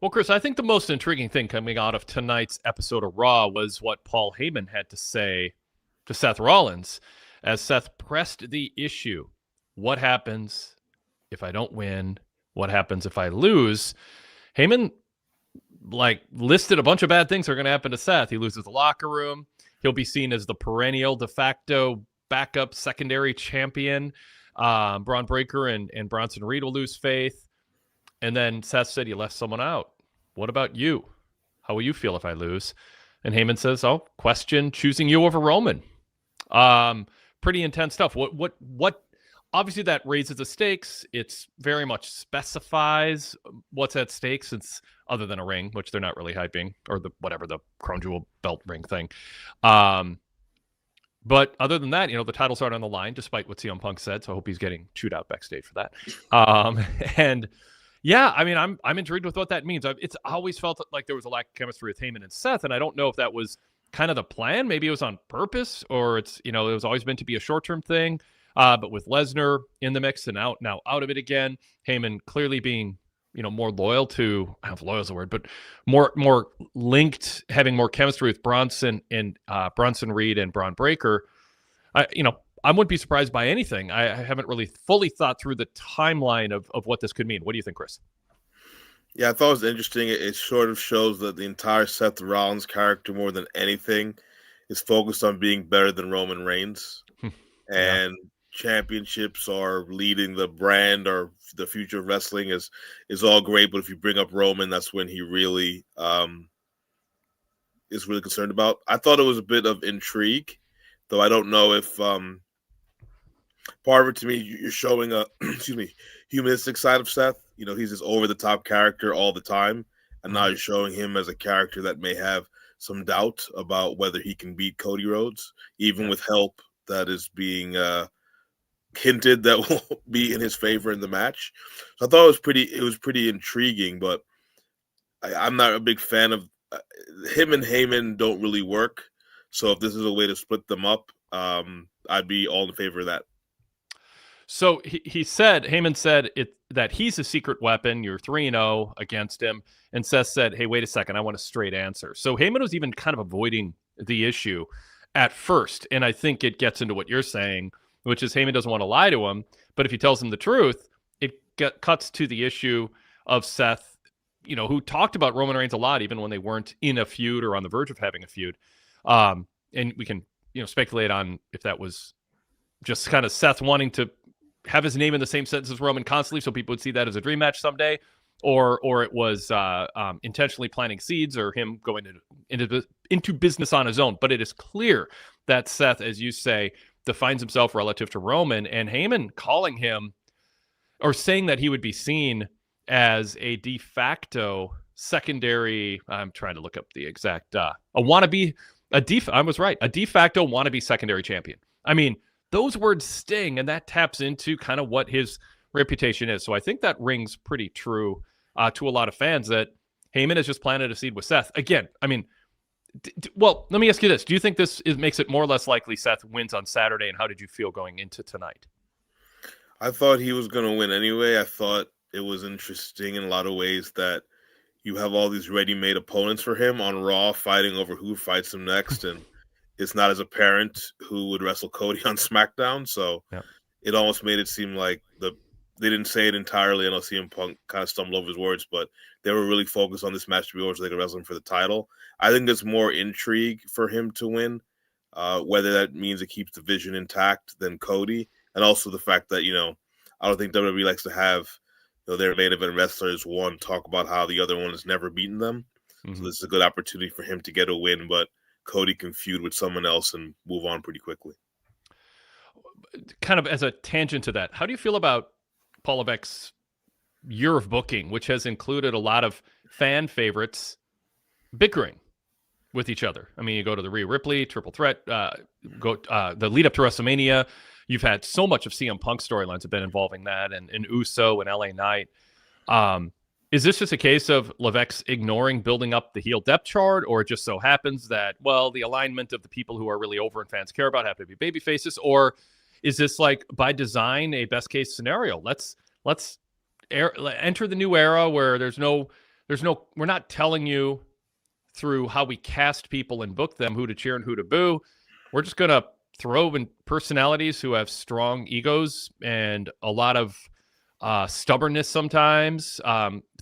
Well, Chris, I think the most intriguing thing coming out of tonight's episode of Raw was what Paul Heyman had to say to Seth Rollins as Seth pressed the issue. What happens if I don't win? What happens if I lose? Heyman listed a bunch of bad things that are going to happen to Seth. He loses the locker room. He'll be seen as the perennial de facto backup secondary champion. Braun Breaker and Bronson Reed will lose faith. And then Seth said, you left someone out. What about you? How will you feel if I lose? And Heyman says, oh, question choosing you over Roman. Pretty intense stuff. What obviously that raises the stakes. It's very much specifies what's at stake, since other than a ring, which they're not really hyping, or the crown jewel belt ring thing. But other than that, the titles aren't on the line, despite what CM Punk said. So I hope he's getting chewed out backstage for that. And yeah, I mean, I'm intrigued with what that means. It's always felt like there was a lack of chemistry with Heyman and Seth, and I don't know if that was kind of the plan. Maybe it was on purpose, or it's it was always meant to be a short-term thing. But with Lesnar in the mix and now out of it again, Heyman clearly being more loyal to, I don't know if loyal is the word, but more linked, having more chemistry with Bronson Reed and Braun Breaker. I wouldn't be surprised by anything. I haven't really fully thought through the timeline of what this could mean. What do you think, Chris? Yeah, I thought it was interesting. It sort of shows that the entire Seth Rollins character, more than anything, is focused on being better than Roman Reigns. And championships or leading the brand or the future of wrestling is all great. But if you bring up Roman, that's when he really is really concerned about. I thought it was a bit of intrigue, though I don't know if part of it, to me, you're showing a humanistic side of Seth. He's this over-the-top character all the time, and now you're showing him as a character that may have some doubt about whether he can beat Cody Rhodes, even with help that is being hinted that will be in his favor in the match. So I thought it was pretty intriguing, but I'm not a big fan of him and Heyman. Don't really work. So if this is a way to split them up, I'd be all in favor of that. So Heyman said that he's a secret weapon. You're 3-0 against him. And Seth said, hey, wait a second, I want a straight answer. So Heyman was even kind of avoiding the issue at first. And I think it gets into what you're saying, which is Heyman doesn't want to lie to him. But if he tells him the truth, it cuts to the issue of Seth, who talked about Roman Reigns a lot, even when they weren't in a feud or on the verge of having a feud. And we can, speculate on if that was just kind of Seth wanting to have his name in the same sentence as Roman constantly, so people would see that as a dream match someday, or it was intentionally planting seeds, or him going into business on his own. But it is clear that Seth, as you say, defines himself relative to Roman, and Heyman calling him or saying that he would be seen as a de facto secondary. I'm trying to look up the exact I was right, a de facto wannabe secondary champion. I mean, those words sting, and that taps into kind of what his reputation is. So I think that rings pretty true to a lot of fans, that Heyman has just planted a seed with Seth. Again, I mean, well, let me ask you this. Do you think this makes it more or less likely Seth wins on Saturday, and how did you feel going into tonight? I thought he was going to win anyway. I thought it was interesting in a lot of ways that you have all these ready-made opponents for him on Raw fighting over who fights him next, and it's not as apparent who would wrestle Cody on SmackDown. So It almost made it seem like they didn't say it entirely. I know CM Punk kind of stumbled over his words, but they were really focused on this match to be over so they could wrestle him for the title. I think there's more intrigue for him to win, whether that means it keeps the vision intact than Cody, and also the fact that, I don't think WWE likes to have their main event wrestlers, one, talk about how the other one has never beaten them. Mm-hmm. So this is a good opportunity for him to get a win, but Cody can feud with someone else and move on pretty quickly. Kind of as a tangent to that, how do you feel about Paul Levesque's year of booking, which has included a lot of fan favorites bickering with each other? I mean, you go to the Rhea Ripley triple threat, the lead up to WrestleMania. You've had so much of CM Punk storylines have been involving that, and Uso and LA Knight. Is this just a case of Levesque ignoring building up the heel depth chart, or it just so happens that, the alignment of the people who are really over and fans care about have to be baby faces, or is this by design a best case scenario? Let's enter the new era where there's no we're not telling you through how we cast people and book them who to cheer and who to boo. We're just going to throw in personalities who have strong egos and a lot of stubbornness sometimes,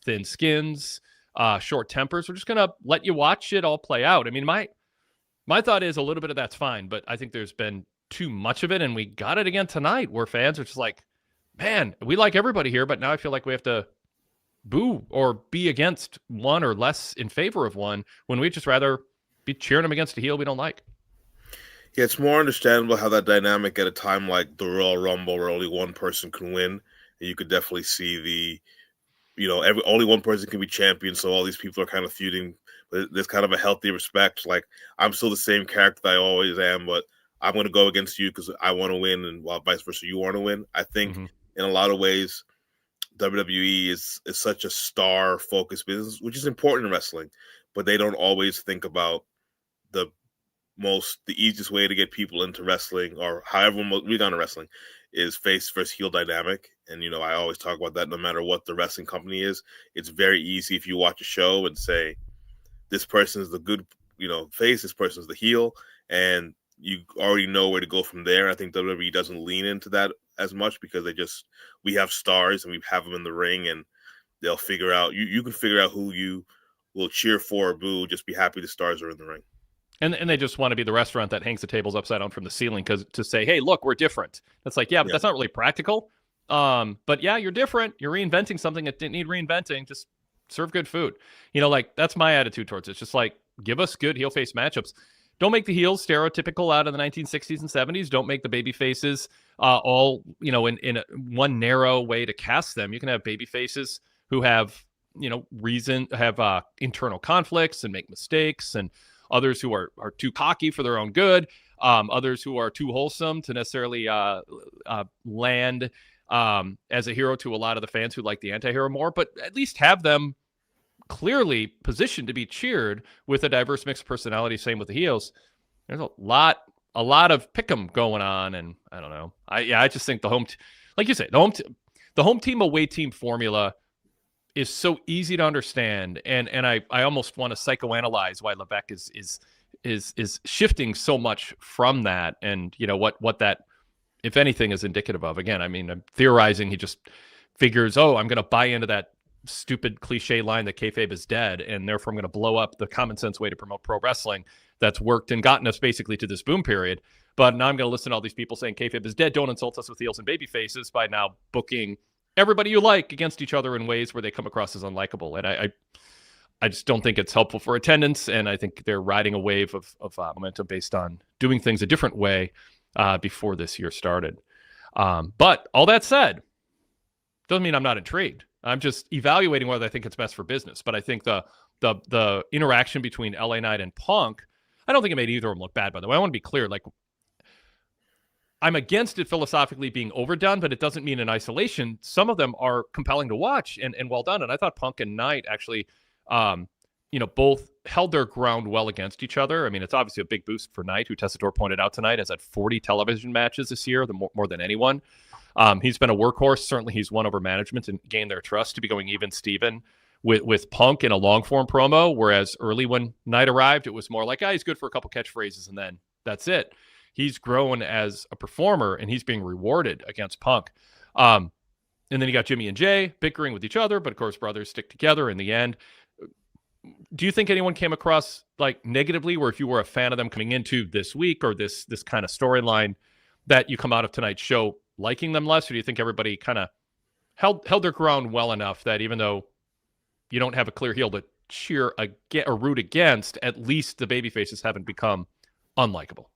thin skins, short tempers. We're just going to let you watch it all play out. I mean, my thought is a little bit of that's fine, but I think there's been too much of it, and we got it again tonight where fans are just like, man, we like everybody here, but now I feel like we have to boo or be against one or less in favor of one when we'd just rather be cheering them against a heel we don't like. Yeah, it's more understandable how that dynamic at a time like the Royal Rumble where only one person can win. And you could definitely see only one person can be champion, so all these people are kind of feuding. But there's kind of a healthy respect. Like, I'm still the same character that I always am, but I'm going to go against you because I want to win, and while vice versa, you want to win. I think in a lot of ways, WWE is such a star-focused business, which is important in wrestling, but they don't always think about the easiest way to get people into wrestling, or however we got into wrestling, is face versus heel dynamic. And, I always talk about that no matter what the wrestling company is. It's very easy if you watch a show and say, this person is the good, face, this person is the heel, and you already know where to go from there. I think WWE doesn't lean into that as much because we have stars and we have them in the ring, and they'll figure out, you can figure out who you will cheer for or boo. Just be happy the stars are in the ring. And they just want to be the restaurant that hangs the tables upside down from the ceiling to say, hey, look, we're different. That's like, yeah, but that's not really practical. But yeah, you're different. You're reinventing something that didn't need reinventing. Just serve good food. That's my attitude towards it. It's just like, give us good heel face matchups. Don't make the heels stereotypical out of the 1960s and 70s. Don't make the baby faces all, in one narrow way to cast them. You can have baby faces who have, internal conflicts and make mistakes, and others who are too cocky for their own good, others who are too wholesome to necessarily land as a hero to a lot of the fans who like the anti-hero more, but at least have them clearly positioned to be cheered with a diverse mix of personality. Same with the heels. There's a lot of pick'em going on, and I don't know. I just think like you say, the home team away team formula is so easy to understand, and I almost want to psychoanalyze why Levesque is shifting so much from that, and what that, if anything, is indicative of. Again, I mean, I'm theorizing he just figures, I'm going to buy into that stupid cliche line that kayfabe is dead, and therefore I'm going to blow up the common sense way to promote pro wrestling that's worked and gotten us basically to this boom period. But now I'm going to listen to all these people saying kayfabe is dead. Don't insult us with heels and baby faces by now booking everybody you like against each other in ways where they come across as unlikable. And I just don't think it's helpful for attendance, and I think they're riding a wave of momentum based on doing things a different way before this year started. But all that said, doesn't mean I'm not intrigued. I'm just evaluating whether I think it's best for business. But I think the interaction between LA Knight and Punk, I don't think it made either of them look bad, by the way. I want to be clear. Like, I'm against it philosophically being overdone, but it doesn't mean in isolation. Some of them are compelling to watch and well done. And I thought Punk and Knight actually, both held their ground well against each other. I mean, it's obviously a big boost for Knight, who Tessitore pointed out tonight has had 40 television matches this year, more than anyone. He's been a workhorse. Certainly he's won over management and gained their trust to be going even Steven with Punk in a long-form promo, whereas early when Knight arrived, it was more like, he's good for a couple catchphrases, and then that's it. He's grown as a performer, and he's being rewarded against Punk. And then you got Jimmy and Jay bickering with each other, but of course brothers stick together in the end. Do you think anyone came across like negatively, where if you were a fan of them coming into this week or this kind of storyline, that you come out of tonight's show liking them less? Or do you think everybody kind of held their ground well enough that even though you don't have a clear heel to cheer or root against, at least the baby faces haven't become unlikable?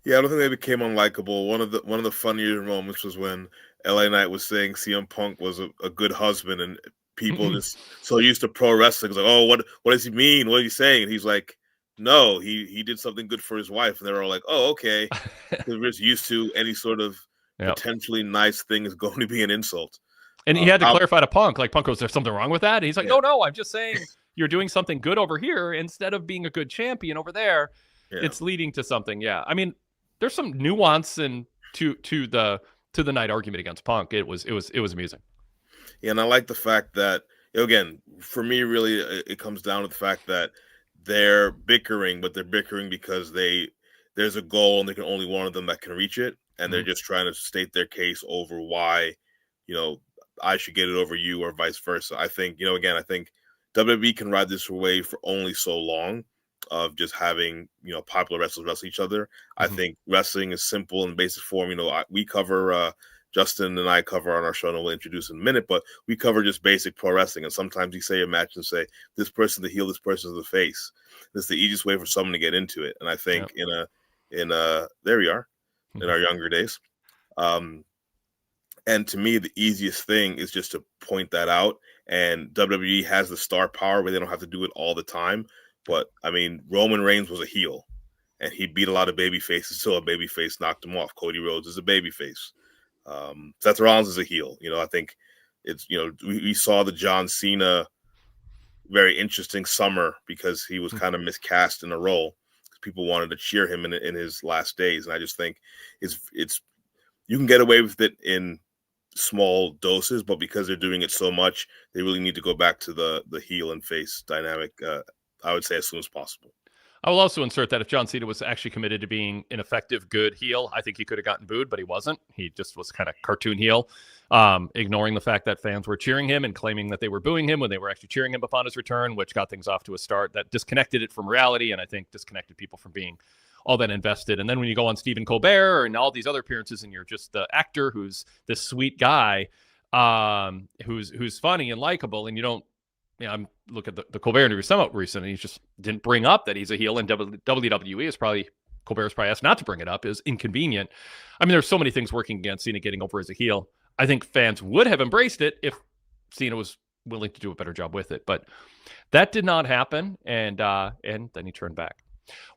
Yeah, I don't think they became unlikable. One of the funnier moments was when LA Knight was saying CM Punk was a good husband, and people just so used to pro wrestling, like, oh, what does he mean? What are you saying? And he's like, no, he did something good for his wife, and they're all like, oh, okay. We're just used to any sort of potentially nice thing is going to be an insult. And he had to clarify to Punk, like, Punk, was there something wrong with that? And he's like, no, I'm just saying you're doing something good over here instead of being a good champion over there. Yeah. It's leading to something. Yeah, I mean, there's some nuance to the Knight argument against Punk. It was amusing. Yeah, and I like the fact that again, for me, really, it comes down to the fact that they're bickering, but they're bickering because there's a goal and they can only one of them that can reach it, and they're just trying to state their case over why, I should get it over you or vice versa. I think, again, I think WWE can ride this wave for only so long of just having, popular wrestlers wrestle each other. I think wrestling is simple in basic form. We cover, Justin and I cover on our show, and we'll introduce in a minute, but we cover just basic pro wrestling. And sometimes you say a match and say, this person's the heel, this person's the face. This is the easiest way for someone to get into it. And I think there we are, in our younger days. And to me, the easiest thing is just to point that out. And WWE has the star power where they don't have to do it all the time. But, I mean, Roman Reigns was a heel, and he beat a lot of baby faces until a baby face knocked him off. Cody Rhodes is a baby face. Seth Rollins is a heel. I think it's, we saw the John Cena very interesting summer because he was kind of miscast in a role. People wanted to cheer him in his last days. And I just think it's you can get away with it in small doses, but because they're doing it so much, they really need to go back to the heel and face dynamic, I would say, as soon as possible. I will also insert that if John Cena was actually committed to being an effective, good heel, I think he could have gotten booed, but he wasn't. He just was kind of cartoon heel, ignoring the fact that fans were cheering him and claiming that they were booing him when they were actually cheering him upon his return, which got things off to a start that disconnected it from reality, and I think disconnected people from being all that invested. And then when you go on Stephen Colbert and all these other appearances, and you're just the actor who's this sweet guy, who's funny and likable, and you don't. I'm look at the Colbert interview somewhat recent, and he just didn't bring up that he's a heel in WWE. Is probably Colbert's probably asked not to bring it up. Is inconvenient. I mean, there's so many things working against Cena getting over as a heel. I think fans would have embraced it if Cena was willing to do a better job with it, but that did not happen, and then he turned back.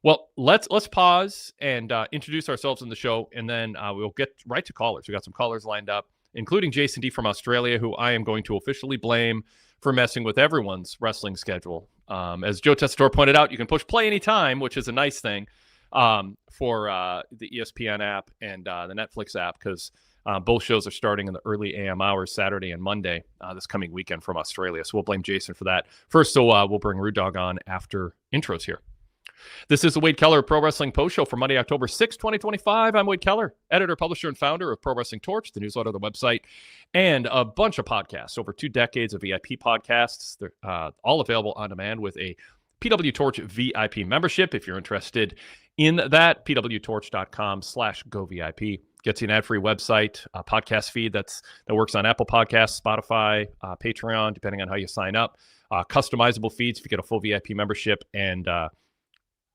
Well, let's pause and introduce ourselves in the show, and then we'll get right to callers. We got some callers lined up, including Jason D from Australia, who I am going to officially blame for messing with everyone's wrestling schedule. As Joe Tessitore pointed out, you can push play anytime, which is a nice thing for the ESPN app and the Netflix app, because both shows are starting in the early AM hours, Saturday and Monday, this coming weekend from Australia. So we'll blame Jason for that. First, we'll bring Rude Dog on after intros here. This is the Wade Keller Pro Wrestling Post Show for Monday, October 6, 2025. I'm Wade Keller, editor, publisher, and founder of PWTorch, the newsletter, the website, and a bunch of podcasts. Over 2 decades of VIP podcasts. They're all available on demand with a PWTorch VIP membership. If you're interested in that, pwtorch.com/govip. Gets you an ad-free website, a podcast feed that works on Apple Podcasts, Spotify, Patreon, depending on how you sign up. Customizable feeds if you get a full VIP membership, and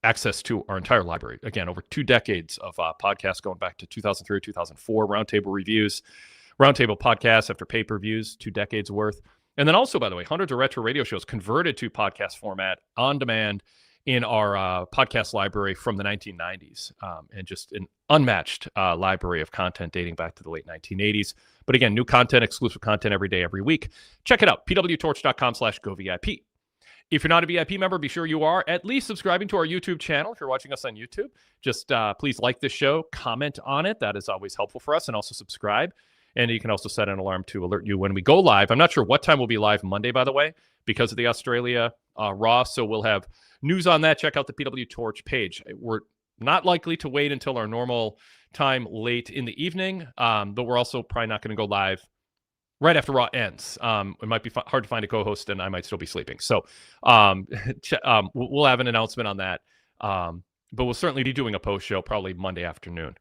access to our entire library. Again, over 2 decades of podcasts going back to 2003, 2004, roundtable reviews, roundtable podcasts after pay-per-views, 2 decades worth. And then also, by the way, hundreds of retro radio shows converted to podcast format on demand in our podcast library from the 1990s, and just an unmatched library of content dating back to the late 1980s. But again, new content, exclusive content every day, every week. Check it out, pwtorch.com/govip. If you're not a VIP member, be sure you are at least subscribing to our YouTube channel. If you're watching us on YouTube, just please like this show, comment on it. That is always helpful for us, and also subscribe. And you can also set an alarm to alert you when we go live. I'm not sure what time we'll be live Monday, by the way, because of the Australia Raw. So we'll have news on that. Check out the PWTorch page. We're not likely to wait until our normal time late in the evening, but we're also probably not going to go live right after Raw ends. It might be hard to find a co-host, and I might still be sleeping. So we'll have an announcement on that. But we'll certainly be doing a post show probably Monday afternoon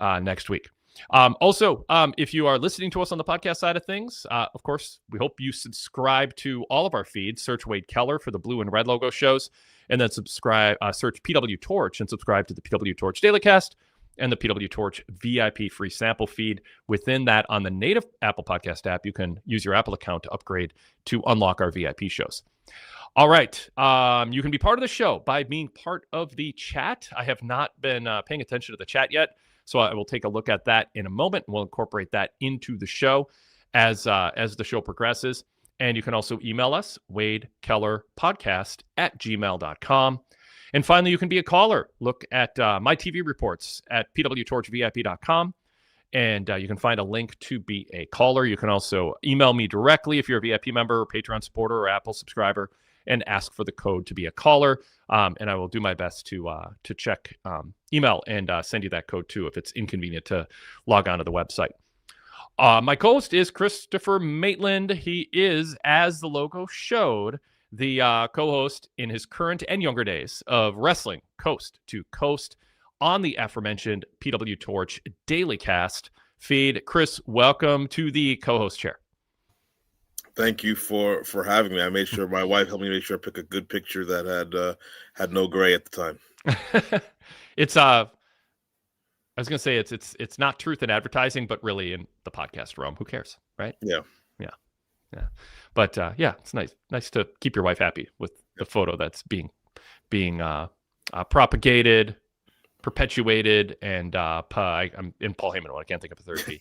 next week. Also, if you are listening to us on the podcast side of things, of course, we hope you subscribe to all of our feeds. Search Wade Keller for the blue and red logo shows, and then search PWTorch and subscribe to the PWTorch Dailycast and the PWTorch VIP free sample feed. Within that, on the native Apple Podcast app, you can use your Apple account to upgrade to unlock our VIP shows. All right. You can be part of the show by being part of the chat. I have not been paying attention to the chat yet, so I will take a look at that in a moment, and we'll incorporate that into the show as the show progresses. And you can also email us, wadekellerpodcast@gmail.com. And finally, you can be a caller. Look at my TV reports at pwtorchvip.com. And you can find a link to be a caller. You can also email me directly if you're a VIP member, or Patreon supporter, or Apple subscriber, and ask for the code to be a caller. And I will do my best to check email and send you that code too if it's inconvenient to log on to the website. My co-host is Christopher Maitland. He is, as the logo showed, the co-host in his current and younger days of wrestling coast to coast on the aforementioned PWTorch Daily Cast feed. Chris, welcome to the co-host chair. Thank you for having me. I made sure my wife helped me make sure I pick a good picture that had no gray at the time. It's I was gonna say it's not truth in advertising, but really in the podcast realm, who cares, right? Yeah. But it's nice to keep your wife happy with the photo that's being propagated, perpetuated, and I'm in Paul Heyman. I can't think of a third P.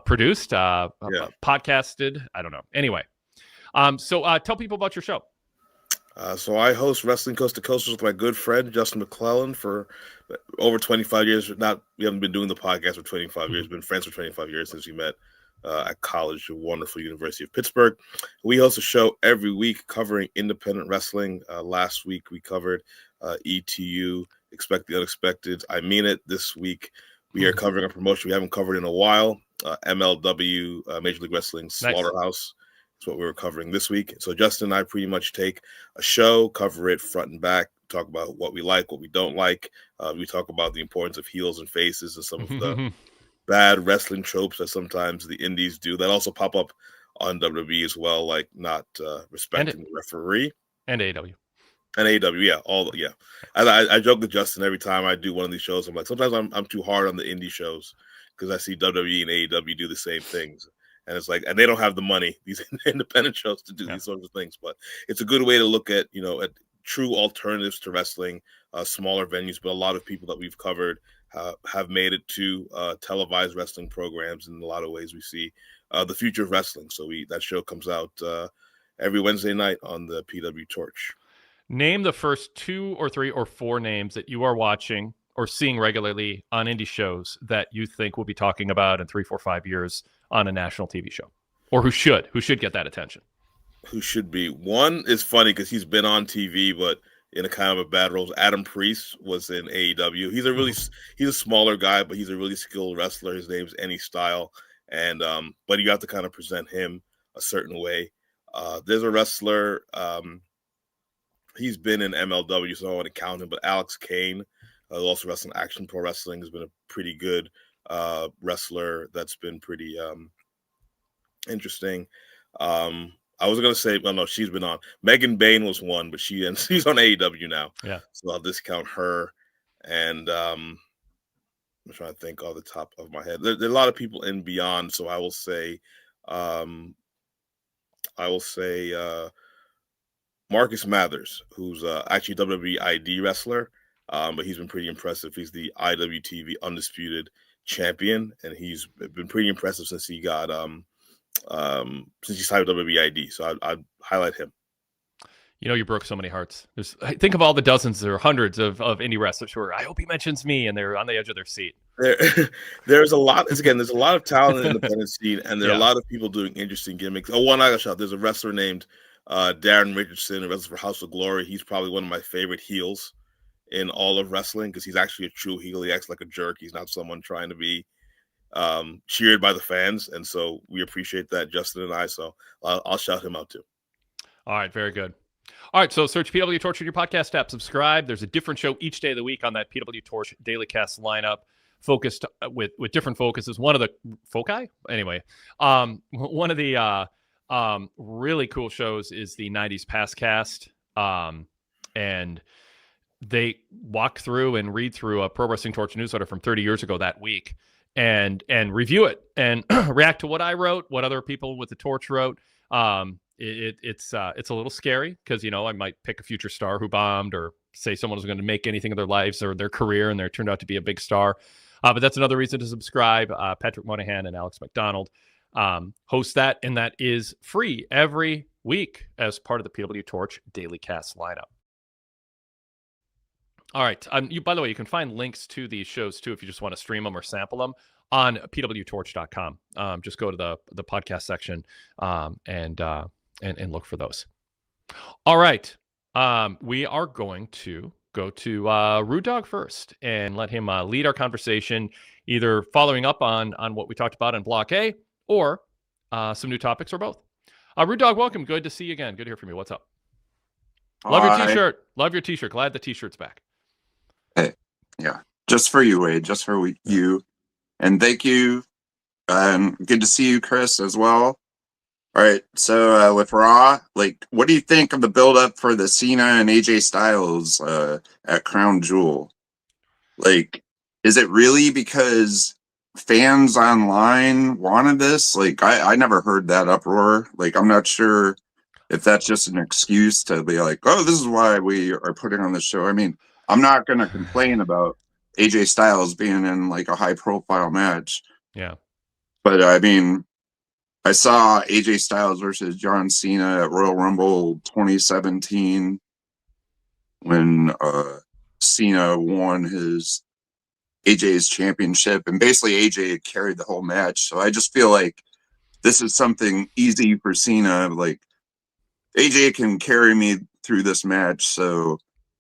Produced, podcasted. I don't know. Anyway, so tell people about your show. So I host Wrestling Coast to Coast with my good friend Justin McClellan for over 25 years. We haven't been doing the podcast for 25 years. Been friends for 25 years since we met at college, a wonderful University of Pittsburgh. We host a show every week covering independent wrestling. Last week we covered ETU, Expect the Unexpected. I Mean It. This week we are covering a promotion we haven't covered in a while, MLW, Major League Wrestling Slaughterhouse. That's what we were covering this week. So Justin and I pretty much take a show, cover it front and back, talk about what we like, what we don't like. We talk about the importance of heels and faces and some of the bad wrestling tropes that sometimes the indies do that also pop up on WWE as well, like not respecting the referee. And AEW. And AEW, yeah. I joke with Justin every time I do one of these shows. I'm like, sometimes I'm too hard on the indie shows because I see WWE and AEW do the same things. And it's like, and they don't have the money, these independent shows, to do these sorts of things. But it's a good way to look at, at true alternatives to wrestling, smaller venues. But a lot of people that we've covered have made it to televised wrestling programs. In a lot of ways, we see the future of wrestling. So that show comes out every Wednesday night on the PWTorch. Name the first 2 or 3 or 4 names that you are watching or seeing regularly on indie shows that you think we'll be talking about in 3, 4, 5 years on a national TV show, or who should get that attention. Who should be? One is funny because he's been on TV, but in a kind of a bad role. Adam Priest was in AEW. He's a smaller guy, but he's a really skilled wrestler. His name's Any Style, and but you have to kind of present him a certain way. There's a wrestler. He's been in MLW, so I don't want to count him, but Alex Kane, also wrestling Action Pro Wrestling, has been a pretty good wrestler that's been pretty interesting. I was going to say, well, no, she's been on. Megan Bain was one, but she's on AEW now. Yeah. So I'll discount her. And I'm trying to think off the top of my head. There are a lot of people in Beyond, so I will say Marcus Mathers, who's actually a WWE ID wrestler, but he's been pretty impressive. He's the IWTV Undisputed Champion, and he's been pretty impressive since he got since he signed with WWE ID. So I'd highlight him. You broke so many hearts. Think of all the dozens or hundreds of indie wrestlers who are, I hope he mentions me, and they're on the edge of their seat. There's a lot. There's a lot of talent in the independent scene, and there are a lot of people doing interesting gimmicks. Oh, one I got shot. There's a wrestler named Darren Richardson, a wrestler for House of Glory. He's probably one of my favorite heels in all of wrestling because he's actually a true heel. He acts like a jerk. He's not someone trying to be cheered by the fans, and so we appreciate that, Justin and I. So I'll shout him out too. All right, very good. All right, so search PWTorch in your podcast app. Subscribe. There's a different show each day of the week on that PWTorch Daily Cast lineup, focused with different focuses. One of the foci, anyway. One of the really cool shows is the 90s Past Cast, and they walk through and read through a Pro Wrestling Torch newsletter from 30 years ago that week, and review it and react to what I wrote, what other people with the Torch wrote. It's a little scary because I might pick a future star who bombed, or say someone was going to make anything of their lives or their career and they turned out to be a big star. But that's another reason to subscribe. Patrick Monahan and Alex McDonald host that, and that is free every week as part of the PWTorch Daily Cast lineup. All right. By the way, you can find links to these shows too if you just want to stream them or sample them on PWTorch.com. Just go to the podcast section and look for those. All right. We are going to go to Rude Dog first and let him lead our conversation, either following up on what we talked about in Block A or some new topics or both. Rude Dog, welcome. Good to see you again. Good to hear from you. What's up? Love your t-shirt. Love your t-shirt. Glad the t-shirt's back. Hey, yeah, just for you, Wade, just for you. And thank you. Good to see you, Chris, as well. All right, so with Raw, like, what do you think of the build-up for the Cena and AJ Styles at Crown Jewel? Like, is it really because fans online wanted this? Like, I never heard that uproar. Like, I'm not sure if that's just an excuse to be like, oh, this is why we are putting on the show. I mean, I'm not going to complain about AJ Styles being in like a high-profile match. Yeah. But I mean, I saw AJ Styles versus John Cena at Royal Rumble 2017 when Cena won his AJ's championship, and basically AJ carried the whole match. So I just feel like this is something easy for Cena. Like, AJ can carry me through this match, so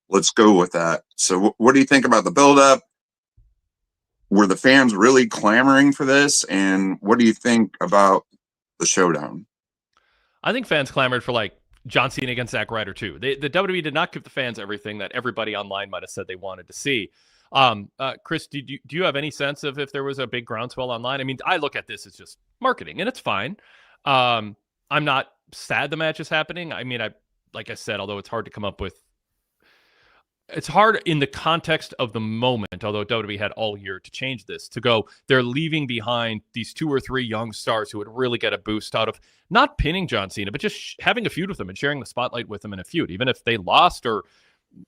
let's go with that. So what do you think about the build-up? Were the fans really clamoring for this? And what do you think about the showdown? I think fans clamored for like John Cena against Zack Ryder too. The WWE did not give the fans everything that everybody online might have said they wanted to see. Chris, do you have any sense of if there was a big groundswell online? I mean, I look at this as just marketing, and it's fine. I'm not sad the match is happening. I mean, like I said, although it's hard to come up with. It's hard in the context of the moment, although WWE had all year to change this, to go, they're leaving behind these 2 or 3 young stars who would really get a boost out of not pinning John Cena, but just having a feud with him and sharing the spotlight with him in a feud. Even if they lost or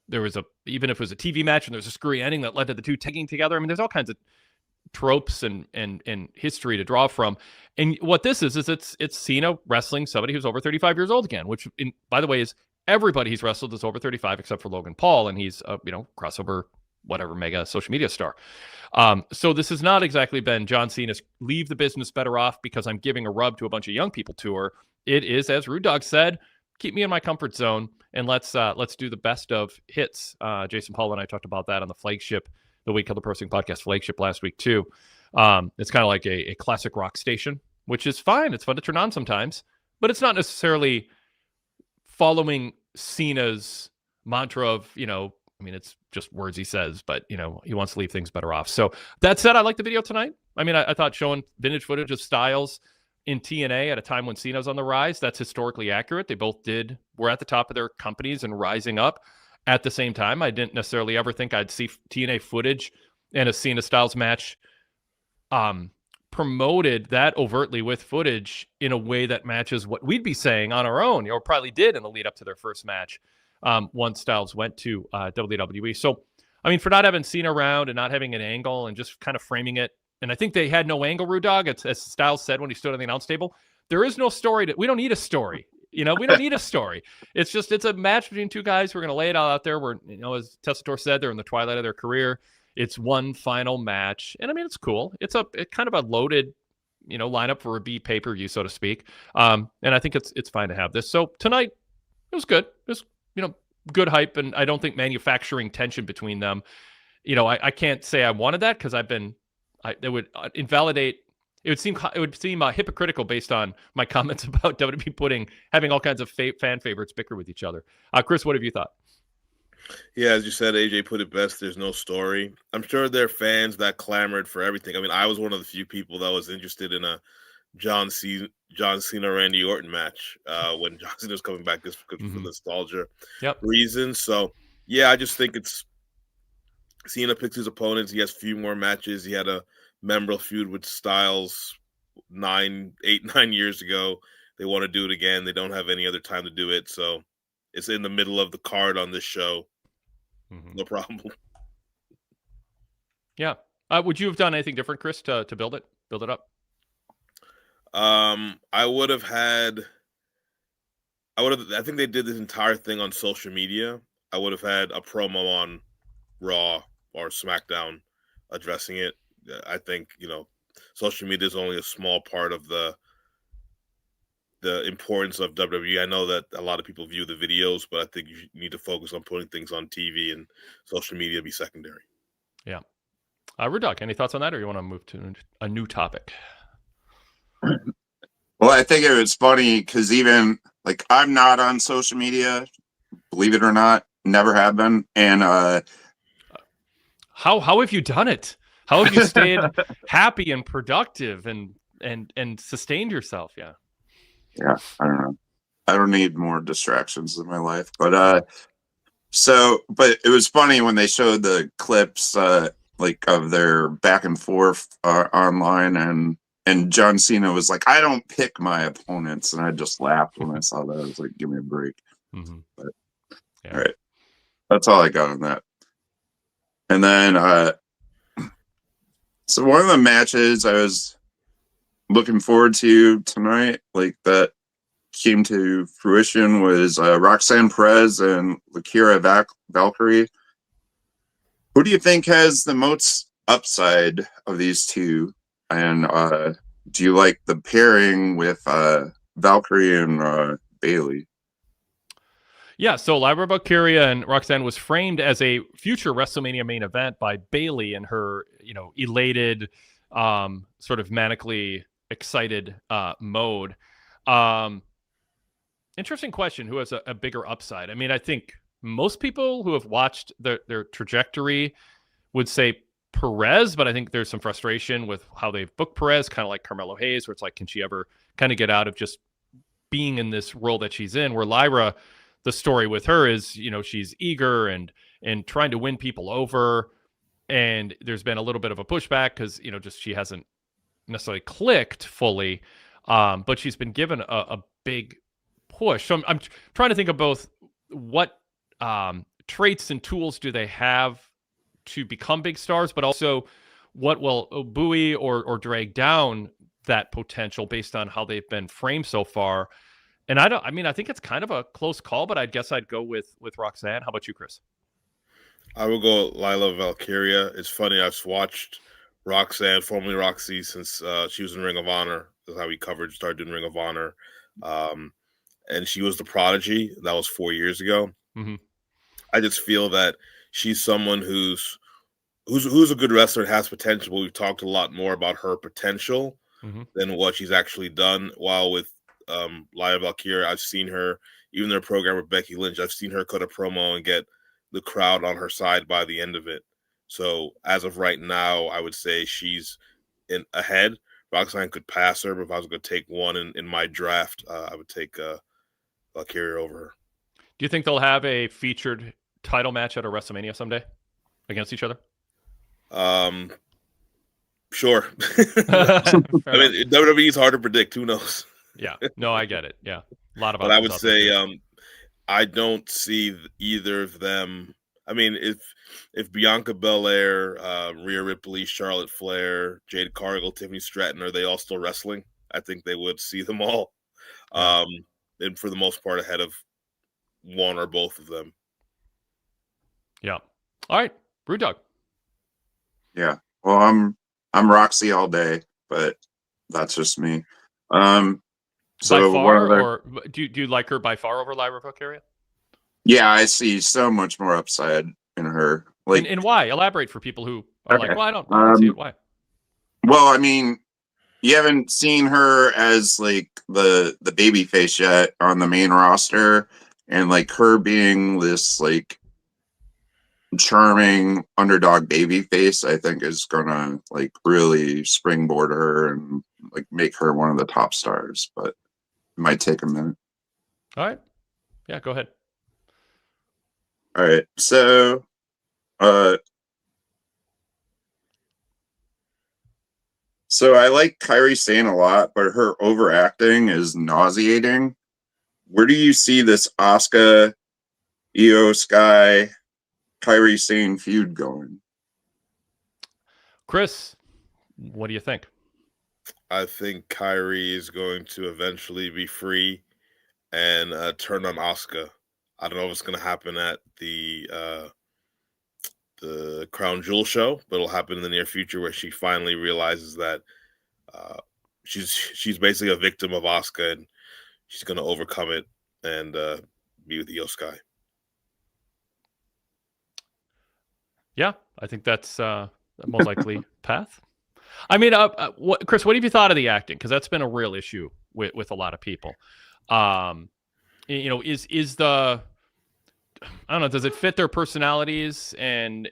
even if it was a TV match and there's a screwy ending that led to the two tagging together. I mean, there's all kinds of tropes and history to draw from. And what this is it's Cena wrestling somebody who's over 35 years old again, which by the way is everybody he's wrestled is over 35 except for Logan Paul, and he's a crossover whatever mega social media star. So this has not exactly been John Cena's leave the business better off because I'm giving a rub to a bunch of young people tour. It is, as Rude Dog said, keep me in my comfort zone and let's do the best of hits. Jason Paul and I talked about that on the Wade Keller Pro Wrestling Podcast flagship last week too. It's kind of like a classic rock station, which is fine. It's fun to turn on sometimes, but it's not necessarily following Cena's mantra of, I mean, it's just words he says, but, he wants to leave things better off. So that said, I like the video tonight. I mean, I thought showing vintage footage of Styles in TNA at a time when Cena's on the rise, that's historically accurate. They both were at the top of their companies and rising up at the same time. I didn't necessarily ever think I'd see TNA footage in a Cena Styles match promoted that overtly with footage in a way that matches what we'd be saying on our own, or probably did in the lead up to their first match once Styles went to WWE. So, I mean, for not having Cena around and not having an angle and just kind of framing it, and I think they had no angle, Rude Dog, as Styles said when he stood on the announce table, there is no story. We don't need a story. We don't need a story. It's a match between two guys who are going to lay it all out there where, as Tessitore said, they're in the twilight of their career. It's one final match. And I mean, it's cool. It's kind of a loaded, lineup for a B pay-per-view, so to speak. And I think it's fine to have this. So tonight, it was good. It was, good hype. And I don't think manufacturing tension between them, I can't say I wanted that because it would invalidate. It would seem hypocritical based on my comments about WWE having all kinds of fan favorites bicker with each other. Chris, what have you thought? Yeah, as you said, AJ put it best. There's no story. I'm sure there are fans that clamored for everything. I mean, I was one of the few people that was interested in a John Cena Randy Orton match when John Cena was coming back just for nostalgia reasons. So yeah, I just think it's Cena picks his opponents. He has a few more matches. He had a memorable feud with Styles 9 years ago. They want to do it again. They don't have any other time to do it. So it's in the middle of the card on this show. No problem. Yeah. Would you have done anything different, Chris, to build it up? I would have I think they did this entire thing on social media. I would have had a promo on Raw or SmackDown addressing it. I think, social media is only a small part of the importance of WWE. I know that a lot of people view the videos, but I think you need to focus on putting things on TV, and social media be secondary. Yeah. Rudok, any thoughts on that, or you want to move to a new topic? Well, I think it was funny because even like I'm not on social media, believe it or not, never have been. And how have you done it? How have you stayed happy and productive and sustained yourself? Yeah, I don't know. I don't need more distractions in my life. But but it was funny when they showed the clips like of their back and forth online, and John Cena was like, I don't pick my opponents. And I just laughed when I saw that. I was like, give me a break. Mm-hmm. But, yeah. All right. That's all I got on that. And then, so one of the matches I was looking forward to tonight, like that came to fruition, was Roxanne Perez and Lakira Valkyrie. Who do you think has the most upside of these two? And do you like the pairing with Valkyrie and Bailey? Yeah, so Lyra Valkyria and Roxanne was framed as a future WrestleMania main event by Bailey in her, elated, sort of manically excited mode. Interesting question. Who has a bigger upside? I mean, I think most people who have watched their trajectory would say Perez, but I think there's some frustration with how they've booked Perez, kind of like Carmelo Hayes, where it's like, can she ever kind of get out of just being in this role that she's in? Where Lyra, the story with her is, she's eager and trying to win people over, and there's been a little bit of a pushback because just she hasn't necessarily clicked fully, but she's been given a big push. So I'm trying to think of both what traits and tools do they have to become big stars, but also what will buoy or drag down that potential based on how they've been framed so far. And I think it's kind of a close call, but I guess I'd go with Roxanne. How about you, Chris? I will go Lyla Valkyria. It's funny, I've watched Roxanne, formerly Roxy, since she was in Ring of Honor. That's how we started doing Ring of Honor. And she was the prodigy. That was 4 years ago. Mm-hmm. I just feel that she's someone who's a good wrestler and has potential. But we've talked a lot more about her potential than what she's actually done. While with Lyra Valkyria, I've seen her, even their program with Becky Lynch, I've seen her cut a promo and get the crowd on her side by the end of it. So as of right now, I would say she's ahead. Roxanne could pass her, but if I was going to take one in my draft, I would take Valkyria over her. Do you think they'll have a featured title match at a WrestleMania someday against each other? Sure. I mean, WWE is hard to predict. Who knows? Yeah. No, I get it. Yeah. A lot of. But I would say I don't see either of them. I mean, if Bianca Belair, Rhea Ripley, Charlotte Flair, Jade Cargill, Tiffany Stratton, are they all still wrestling? I think they would see them all. Yeah. And for the most part, ahead of one or both of them. Yeah. All right, Brewdog. Yeah. Well, I'm Roxy all day, but that's just me. So by far, or do you like her by far over Lyra Valkyria? Yeah, I see so much more upside in her. Like, and why? Elaborate for people who are like, well, I don't see it. Why? Well, I mean, you haven't seen her as like the baby face yet on the main roster, and like her being this like charming underdog baby face, I think is gonna like really springboard her and like make her one of the top stars, but it might take a minute. All right. Yeah, go ahead. All right. So I like Kairi Sane a lot, but her overacting is nauseating. Where do you see this Asuka, Io Sky, Kairi Sane feud going? Chris, what do you think? I think Kairi is going to eventually be free and turn on Asuka. I don't know if it's going to happen at the the Crown Jewel show, but it'll happen in the near future where she finally realizes that she's basically a victim of Asuka, and she's going to overcome it and be with Io Sky. Yeah, I think that's the most likely path. I mean, Chris, what have you thought of the acting? Because that's been a real issue with a lot of people. Is the, I don't know, does it fit their personalities and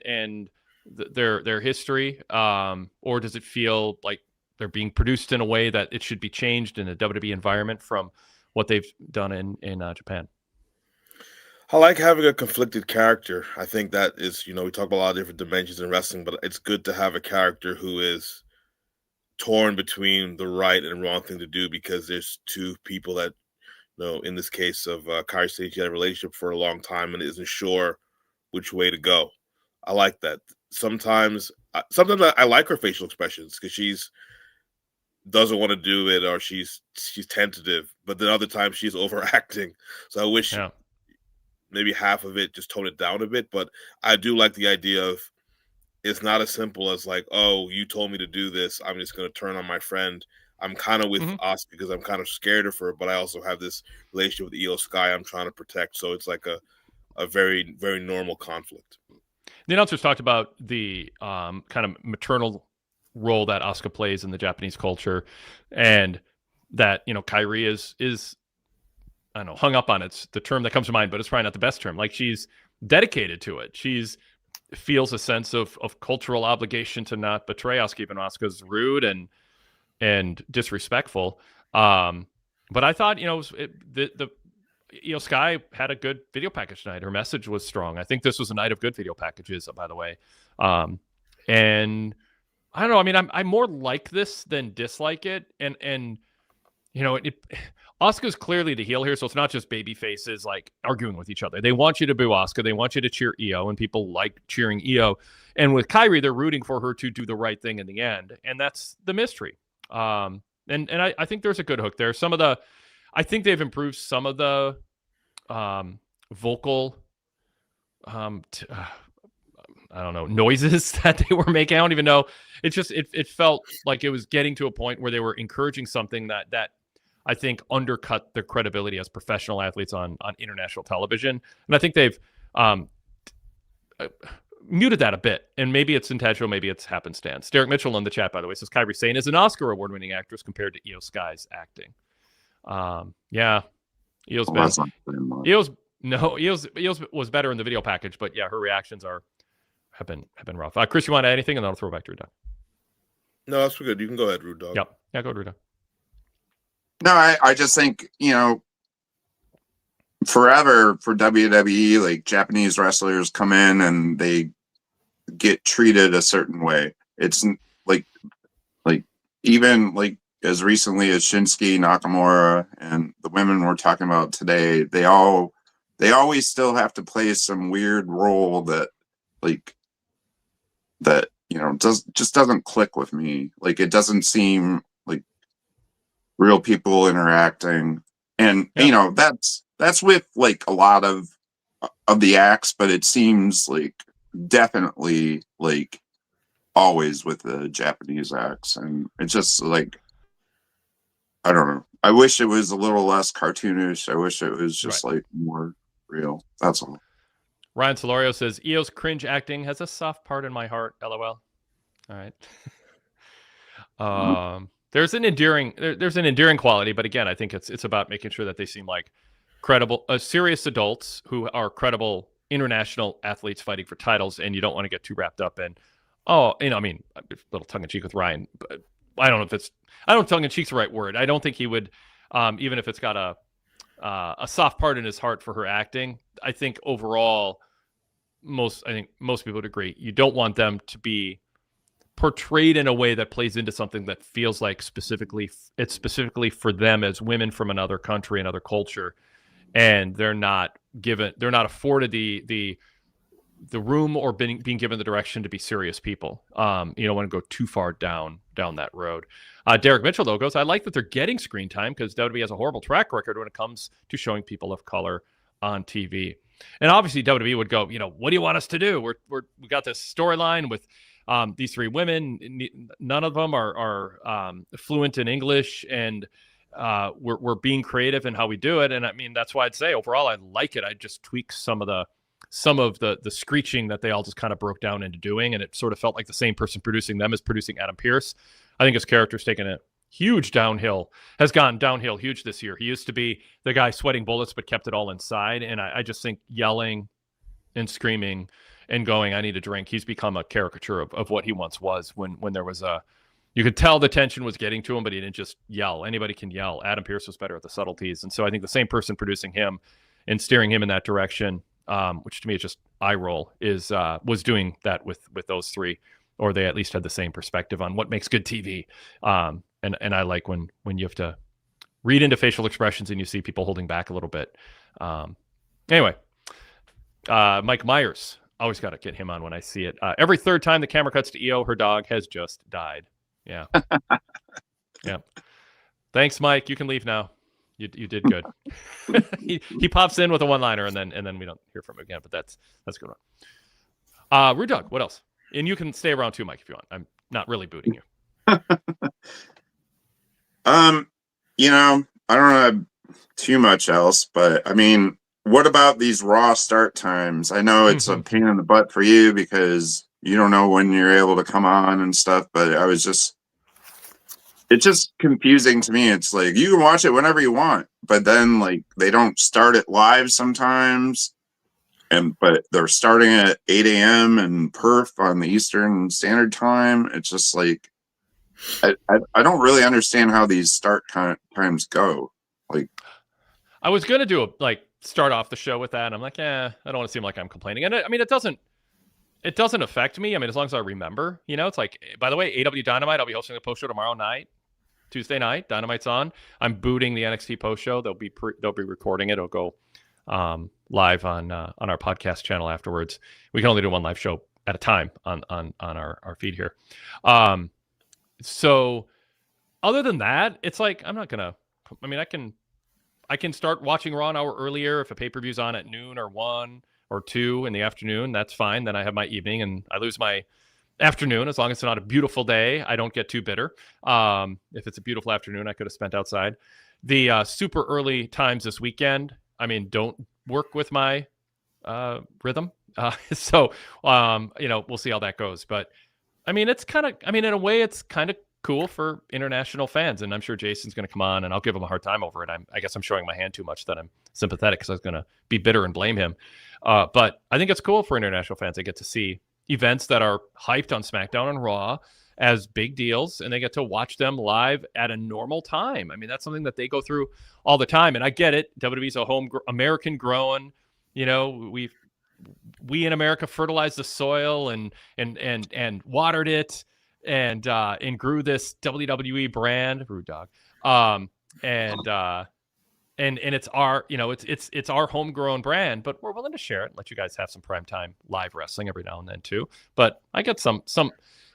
their history, or does it feel like they're being produced in a way that it should be changed in a WWE environment from what they've done in Japan? I like having a conflicted character. I think that is, we talk about a lot of different dimensions in wrestling, but it's good to have a character who is torn between the right and wrong thing to do, because there's two people that, in this case of Kairi Sane, she had a relationship for a long time and isn't sure which way to go. I like that. Sometimes I like her facial expressions because she's doesn't want to do it, or she's tentative, but then other times she's overacting. So I wish maybe half of it just tone it down a bit. But I do like the idea of, it's not as simple as like, oh, you told me to do this, I'm just going to turn on my friend. I'm kind of with Asuka because I'm kind of scared of her, but I also have this relationship with Io Sky I'm trying to protect. So it's like a very, very normal conflict. The announcers talked about the kind of maternal role that Asuka plays in the Japanese culture, and that, Kairi is I don't know, hung up on it's the term that comes to mind, but it's probably not the best term. Like, she's dedicated to it. She's feels a sense of cultural obligation to not betray Asuka, even Asuka's rude and disrespectful. But I thought, the Io Sky had a good video package tonight. Her message was strong. I think this was a night of good video packages, by the way. And I don't know. I mean, I'm more like this than dislike it. And Asuka's clearly the heel here, so it's not just baby faces like arguing with each other. They want you to boo Asuka. They want you to cheer Io, and people like cheering Io. And with Kairi, they're rooting for her to do the right thing in the end, and that's the mystery. And I think there's a good hook there. I think they've improved some of the vocal, I don't know, noises that they were making. I don't even know. It's just it felt like it was getting to a point where they were encouraging something that I think undercut their credibility as professional athletes on international television. And I think they've muted that a bit. And maybe it's intentional, maybe it's happenstance. Derek Mitchell in the chat, by the way, says Kairi Sane is an Oscar award-winning actress compared to Io Sky's acting. Io's was better in the video package, but yeah, her reactions have been rough. Chris, you want to add anything, and then I'll throw it back to Rude Dog. No, that's good. You can go ahead, Rude Dog. Yep. Yeah, go Rude Dog. No, I just think, forever for WWE, like, Japanese wrestlers come in and they get treated a certain way. It's like even like as recently as Shinsuke Nakamura and the women we're talking about today, they always still have to play some weird role that just doesn't click with me. Like, it doesn't seem like real people interacting. And that's with like a lot of the acts, but it seems like definitely like always with the Japanese acts. And it's just like, I don't know. I wish it was a little less cartoonish. I wish it was just like more real. That's all. Ryan Solorio says Io's cringe acting has a soft part in my heart. LOL. All right. There's an endearing quality, but again, I think it's about making sure that they seem like credible, serious adults who are credible international athletes fighting for titles, and you don't want to get too wrapped up in, a little tongue in cheek with Ryan, but I don't know tongue in cheek's the right word. I don't think he would, even if it's got a soft part in his heart for her acting. I think overall, most people would agree. You don't want them to be portrayed in a way that plays into something that feels like specifically for them as women from another country, another culture, and they're not afforded the room or being given the direction to be serious people. You don't want to go too far down that road. Derek Mitchell, though, goes, I like that they're getting screen time because WWE has a horrible track record when it comes to showing people of color on TV. And obviously WWE would go, what do you want us to do? We got this storyline with these three women. None of them are fluent in English, and we're being creative in how we do it. And I mean, that's why I'd say overall I like it. I just tweak some of the screeching that they all just kind of broke down into doing, and it sort of felt like the same person producing them is producing Adam Pearce. I think his character's taken a huge downhill, has gone downhill huge this year. He used to be the guy sweating bullets but kept it all inside, and I just think yelling and screaming and going, I need a drink, he's become a caricature of what he once was when there was you could tell the tension was getting to him, but he didn't just yell. Anybody can yell. Adam Pearce was better at the subtleties, and so I think the same person producing him and steering him in that direction, which to me is just eye roll, was doing that with those three, or they at least had the same perspective on what makes good TV. And I like when you have to read into facial expressions and you see people holding back a little bit. Anyway, Mike Myers, always got to get him on when I see it. Every third time the camera cuts to EO, her dog has just died. Yeah. Yeah. Thanks, Mike. You can leave now. You did good. he pops in with a one-liner and then we don't hear from him again, but that's a good one. Rude Dog, what else? And you can stay around too, Mike, if you want. I'm not really booting you. I don't have too much else, but I mean, what about these Raw start times? I know it's a pain in the butt for you because you don't know when you're able to come on and stuff, but it's just confusing to me. It's like you can watch it whenever you want, but then like they don't start it live sometimes, but they're starting at 8 a.m. in Perth on the Eastern Standard Time. It's just like I don't really understand how these start times go. Like, I was gonna do start off the show with that. And I'm like, I don't want to seem like I'm complaining. And I mean, it doesn't affect me. I mean, as long as I remember, it's like, by the way, AW Dynamite, I'll be hosting a post show tomorrow night, Tuesday night. Dynamite's on. I'm booting the NXT post show. They'll be recording it. It'll go live on our podcast channel afterwards. We can only do one live show at a time on our feed here. So other than that, it's like, I'm not gonna. I mean, I can start watching Raw an hour earlier if a pay-per-view's on at noon or 1 or 2 in the afternoon. That's fine. Then I have my evening and I lose my afternoon. As long as it's not a beautiful day, I don't get too bitter. If it's a beautiful afternoon, I could have spent outside. The super early times this weekend, I mean, don't work with my rhythm. So we'll see how that goes. But I mean, in a way, it's kind of cool for international fans, and I'm sure Jason's going to come on and I'll give him a hard time over it. I guess I'm showing my hand too much that I'm sympathetic because I was going to be bitter and blame him. But I think it's cool for international fans. They get to see events that are hyped on SmackDown and Raw as big deals, and they get to watch them live at a normal time. I mean, that's something that they go through all the time, and I get it. WWE's a American grown, we in America fertilized the soil and watered it and grew this WWE brand, Rude Dog. And it's our, it's our homegrown brand, but we're willing to share it, let you guys have some primetime live wrestling every now and then too. But I get some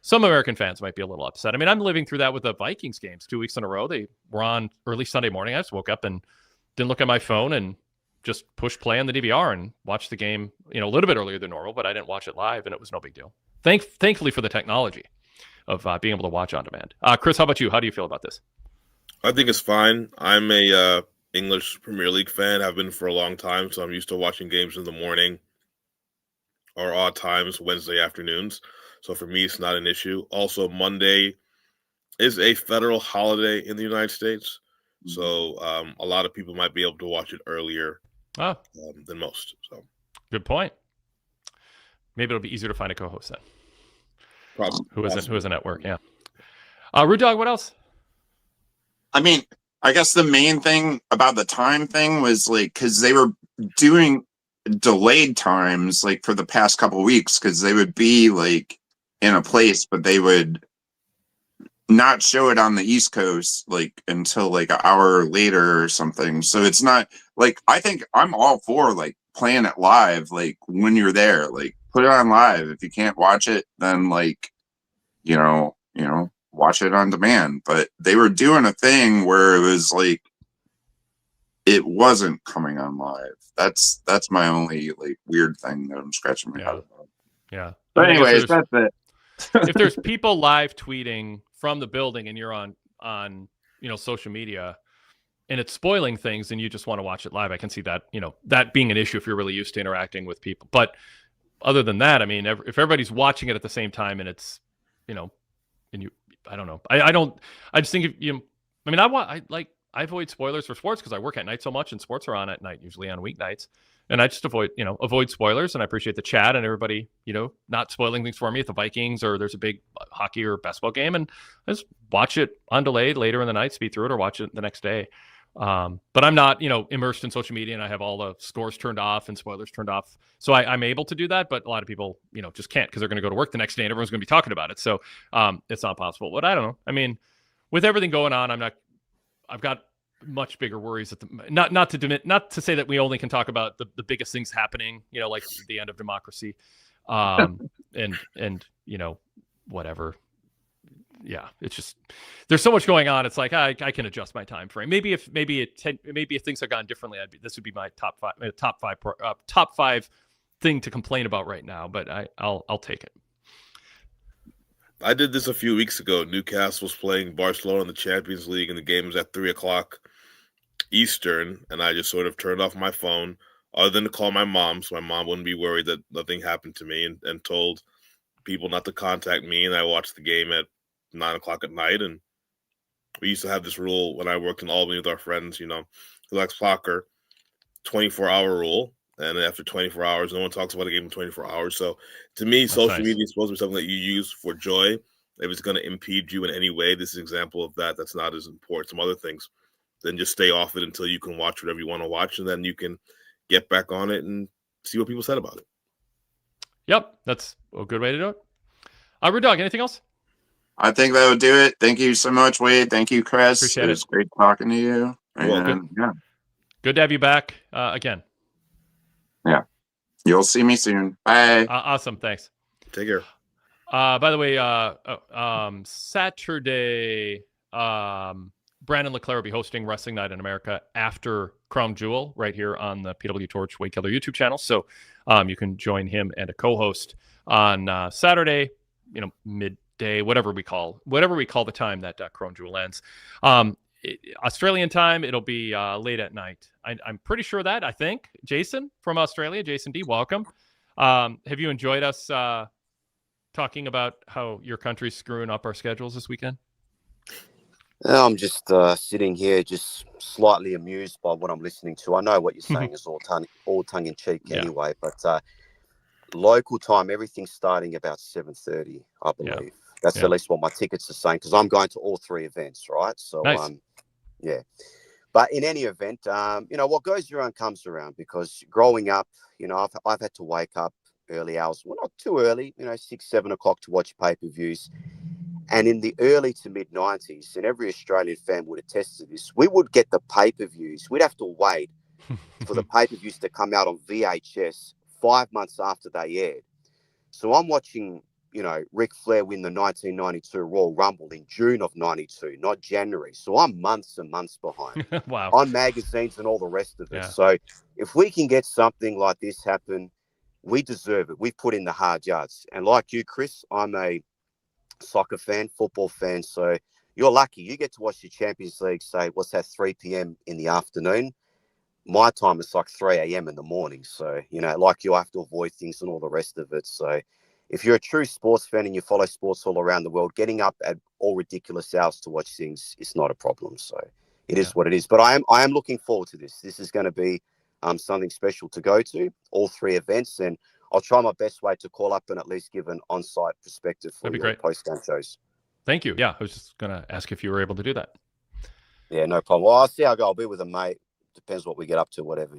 American fans might be a little upset. I mean, I'm living through that with the Vikings games 2 weeks in a row. They were on early Sunday morning. I just woke up and didn't look at my phone and just push play on the DVR and watch the game, a little bit earlier than normal, but I didn't watch it live and it was no big deal. Thankfully for the technology of being able to watch on demand. Chris, how about you? How do you feel about this? I think it's fine. I'm a English Premier League fan. I've been for a long time, so I'm used to watching games in the morning or odd times, Wednesday afternoons. So for me, it's not an issue. Also, Monday is a federal holiday in the United States. So a lot of people might be able to watch it earlier than most. So good point. Maybe it'll be easier to find a co-host then. Probably. Who isn't at work, yeah. Rude Dog, what else? I mean, I guess the main thing about the time thing was like, because they were doing delayed times like for the past couple of weeks, because they would be like in a place, but they would not show it on the East Coast like until like an hour later or something. So it's not like, I think I'm all for like playing it live, like when you're there, like put it on live. If you can't watch it, then like, watch it on demand. But they were doing a thing where it was like, it wasn't coming on live. That's my only like weird thing that I'm scratching my head about. Yeah. But I mean, anyways, that's it. if there's people live tweeting from the building and you're on social media and it's spoiling things and you just want to watch it live, I can see that, that being an issue if you're really used to interacting with people. But other than that, I mean, if everybody's watching it at the same time and it's, and you, I don't know. I just think I avoid spoilers for sports because I work at night so much and sports are on at night, usually on weeknights. And I just avoid spoilers, and I appreciate the chat and everybody, not spoiling things for me if the Vikings or there's a big hockey or basketball game, and I just watch it on delay later in the night, speed through it, or watch it the next day. But I'm not, immersed in social media, and I have all the scores turned off and spoilers turned off. So I'm able to do that, but a lot of people, just can't because they're going to go to work the next day and everyone's going to be talking about it. So it's not possible. But I don't know. I mean, with everything going on, I've got much bigger worries not to say that we only can talk about the biggest things happening, like the end of democracy, and whatever. Yeah, it's just there's so much going on. It's like I can adjust my time frame. Maybe if things had gone differently, this would be my top five thing to complain about right now. But I'll take it. I did this a few weeks ago. Newcastle was playing Barcelona in the Champions League, and the game was at 3:00 Eastern, and I just sort of turned off my phone, other than to call my mom, so my mom wouldn't be worried that nothing happened to me, and told people not to contact me. And I watched the game at 9:00 at night. And we used to have this rule when I worked in Albany with our friends, who likes soccer, 24-hour rule. And after 24 hours, no one talks about a game in 24 hours. So to me, That's social nice. media is supposed to be something that you use for joy. If it's going to impede you in any way, this is an example of that. That's not as important. Some other things, then just stay off it until you can watch whatever you want to watch. And then you can get back on it and see what people said about it. Yep. That's a good way to do it. Rude Dog, anything else? I think that would do it. Thank you so much, Wade. Thank you, Chris. Appreciate it was great talking to you. Welcome. Yeah. Good to have you back again. Yeah. You'll see me soon. Bye. Awesome. Thanks. Take care. By the way, Saturday, Brandon LeClaire will be hosting Wrestling Night in America after Crown Jewel right here on the PWTorch Wade Keller YouTube channel. So you can join him and a co-host on Saturday, midday, whatever we call the time that Crown Jewel ends. Australian time, it'll be late at night. I'm pretty sure that, I think. Jason from Australia, Jason D, welcome. Have you enjoyed us talking about how your country's screwing up our schedules this weekend? I'm just sitting here, just slightly amused by what I'm listening to. I know what you're saying is all tongue in cheek anyway, but local time, everything's starting about 7:30, I believe. Yeah. That's at least what my tickets are saying, because I'm going to all three events, right? So, nice. Yeah. But in any event, what goes around comes around, because growing up, I've had to wake up early hours. Well, not too early, 6, 7 o'clock to watch pay-per-views. And in the early to mid-90s, and every Australian fan would attest to this, we would get the pay-per-views. We'd have to wait for the pay-per-views to come out on VHS 5 months after they aired. So I'm watching, Ric Flair win the 1992 Royal Rumble in June of 92, not January. So I'm months and months behind. Wow. On magazines and all the rest of it. Yeah. So if we can get something like this happen, we deserve it. We've put in the hard yards. And like you, Chris, I'm a soccer fan, football fan. So you're lucky. You get to watch the Champions League, say, 3 p.m. in the afternoon. My time is like 3 a.m. in the morning. So, like you have to avoid things and all the rest of it. So if you're a true sports fan and you follow sports all around the world, getting up at all ridiculous hours to watch things is not a problem. So it is what it is. But I am looking forward to this. This is going to be something special to go to, all three events. And I'll try my best way to call up and at least give an on-site perspective for your post-game shows. Thank you. Yeah, I was just going to ask if you were able to do that. Yeah, no problem. Well, I'll see how I go. I'll be with a mate. Depends what we get up to, whatever,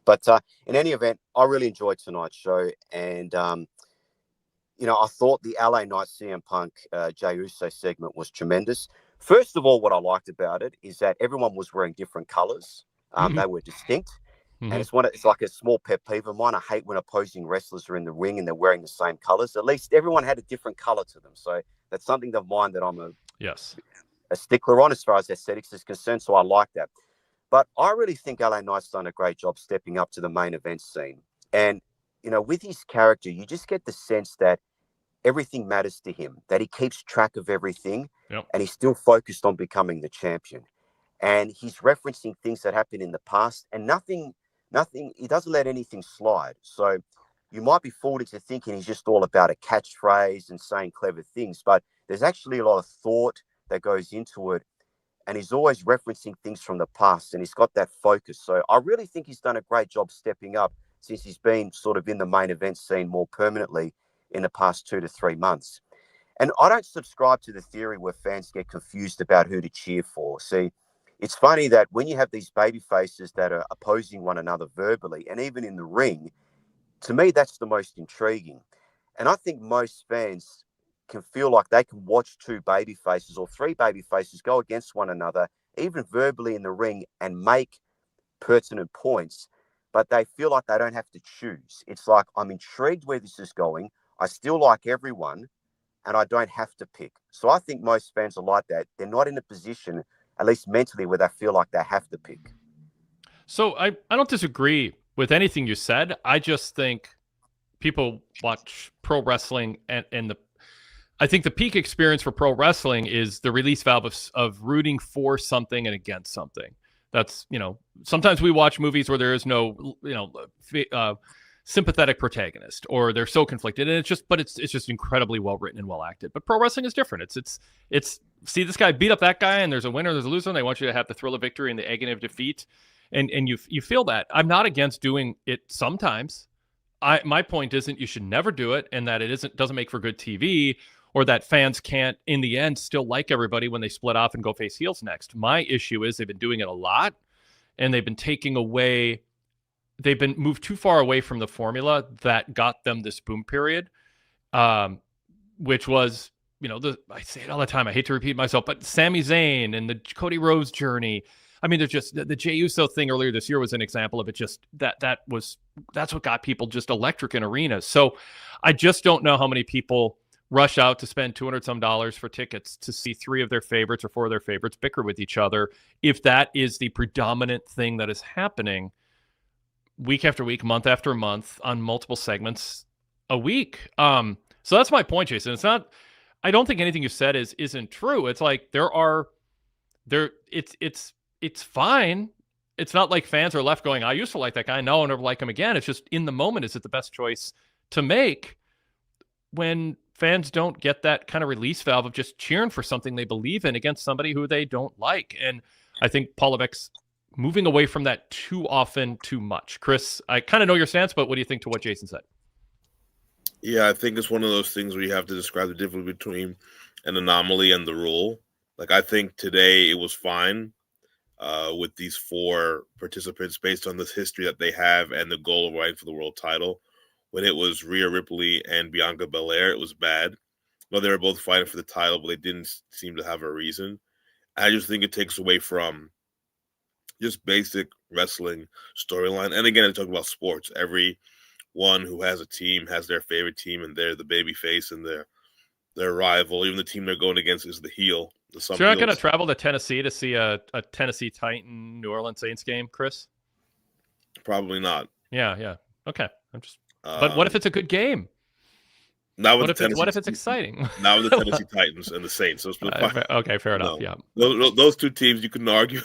But in any event, I really enjoyed tonight's show. And, I thought the LA Knight CM Punk Jey Uso segment was tremendous. First of all, what I liked about it is that everyone was wearing different colors. They were distinct. And it's like a small pet peeve of mine. I hate when opposing wrestlers are in the ring and they're wearing the same colors. At least everyone had a different color to them. So that's something of mine that I'm a stickler on as far as aesthetics is concerned. So I like that. But I really think LA Knight's done a great job stepping up to the main event scene. And, with his character, you just get the sense that everything matters to him, that he keeps track of everything, Yep. and he's still focused on becoming the champion. And he's referencing things that happened in the past, and nothing, he doesn't let anything slide. So you might be fooled into thinking he's just all about a catchphrase and saying clever things, but there's actually a lot of thought that goes into it. And he's always referencing things from the past, and he's got that focus. So I really think he's done a great job stepping up since he's been sort of in the main event scene more permanently in the past 2 to 3 months. And I don't subscribe to the theory where fans get confused about who to cheer for. See, it's funny that when you have these baby faces that are opposing one another verbally and even in the ring, to me, that's the most intriguing. And I think most fans can feel like they can watch 2 baby faces or 3 baby faces go against one another, even verbally in the ring, and make pertinent points, but they feel like they don't have to choose. It's like, I'm intrigued where this is going. I still like everyone, and I don't have to pick. So I think most fans are like that. They're not in a position, at least mentally, where they feel like they have to pick. So I don't disagree with anything you said. I just think people watch pro wrestling and I think the peak experience for pro wrestling is the release valve of rooting for something and against something. That's, sometimes we watch movies where there is no, sympathetic protagonist, or they're so conflicted, and it's just incredibly well written and well acted. But pro wrestling is different. It's see this guy beat up that guy, and there's a winner, there's a loser, and they want you to have the thrill of victory and the agony of defeat, and you feel that. I'm not against doing it sometimes. My point isn't you should never do it, and that it doesn't make for good TV, or that fans can't, in the end, still like everybody when they split off and go face heels next. My issue is they've been doing it a lot, and they've been moved too far away from the formula that got them this boom period, which was, I say it all the time, I hate to repeat myself, but Sami Zayn and the Cody Rhodes journey. I mean, there's just the Jey Uso thing earlier this year was an example of it. Just that's what got people just electric in arenas. So I just don't know how many people rush out to spend $200 some for tickets to see 3 of their favorites or 4 of their favorites bicker with each other, if that is the predominant thing that is happening week after week, month after month, on multiple segments a week. So that's my point, Jason. It's not, I don't think anything you said isn't true. It's like it's fine. It's not like fans are left going, I used to like that guy, no, I'll never like him again. It's just, in the moment, is it the best choice to make when fans don't get that kind of release valve of just cheering for something they believe in against somebody who they don't like? And I think Paul Levesque's moving away from that too often, too much. Chris, I kind of know your stance, but what do you think to what Jason said? Yeah, I think it's one of those things where you have to describe the difference between an anomaly and the rule. Like, I think today it was fine with these 4 participants based on this history that they have and the goal of fighting for the world title. When it was Rhea Ripley and Bianca Belair, it was bad. Well, they were both fighting for the title, but they didn't seem to have a reason. I just think it takes away from just basic wrestling storyline. And again, I'm talking about sports. Everyone who has a team has their favorite team, and they're the baby face, and their rival, even the team they're going against, is the heel. So you're not going to travel to Tennessee to see a Tennessee Titan New Orleans Saints game, Chris? Probably not. Yeah. Okay. But what if it's a good game? What if it's exciting? Now with the Tennessee Titans and the Saints. So okay, fair enough. No. Yeah, those 2 teams you couldn't argue.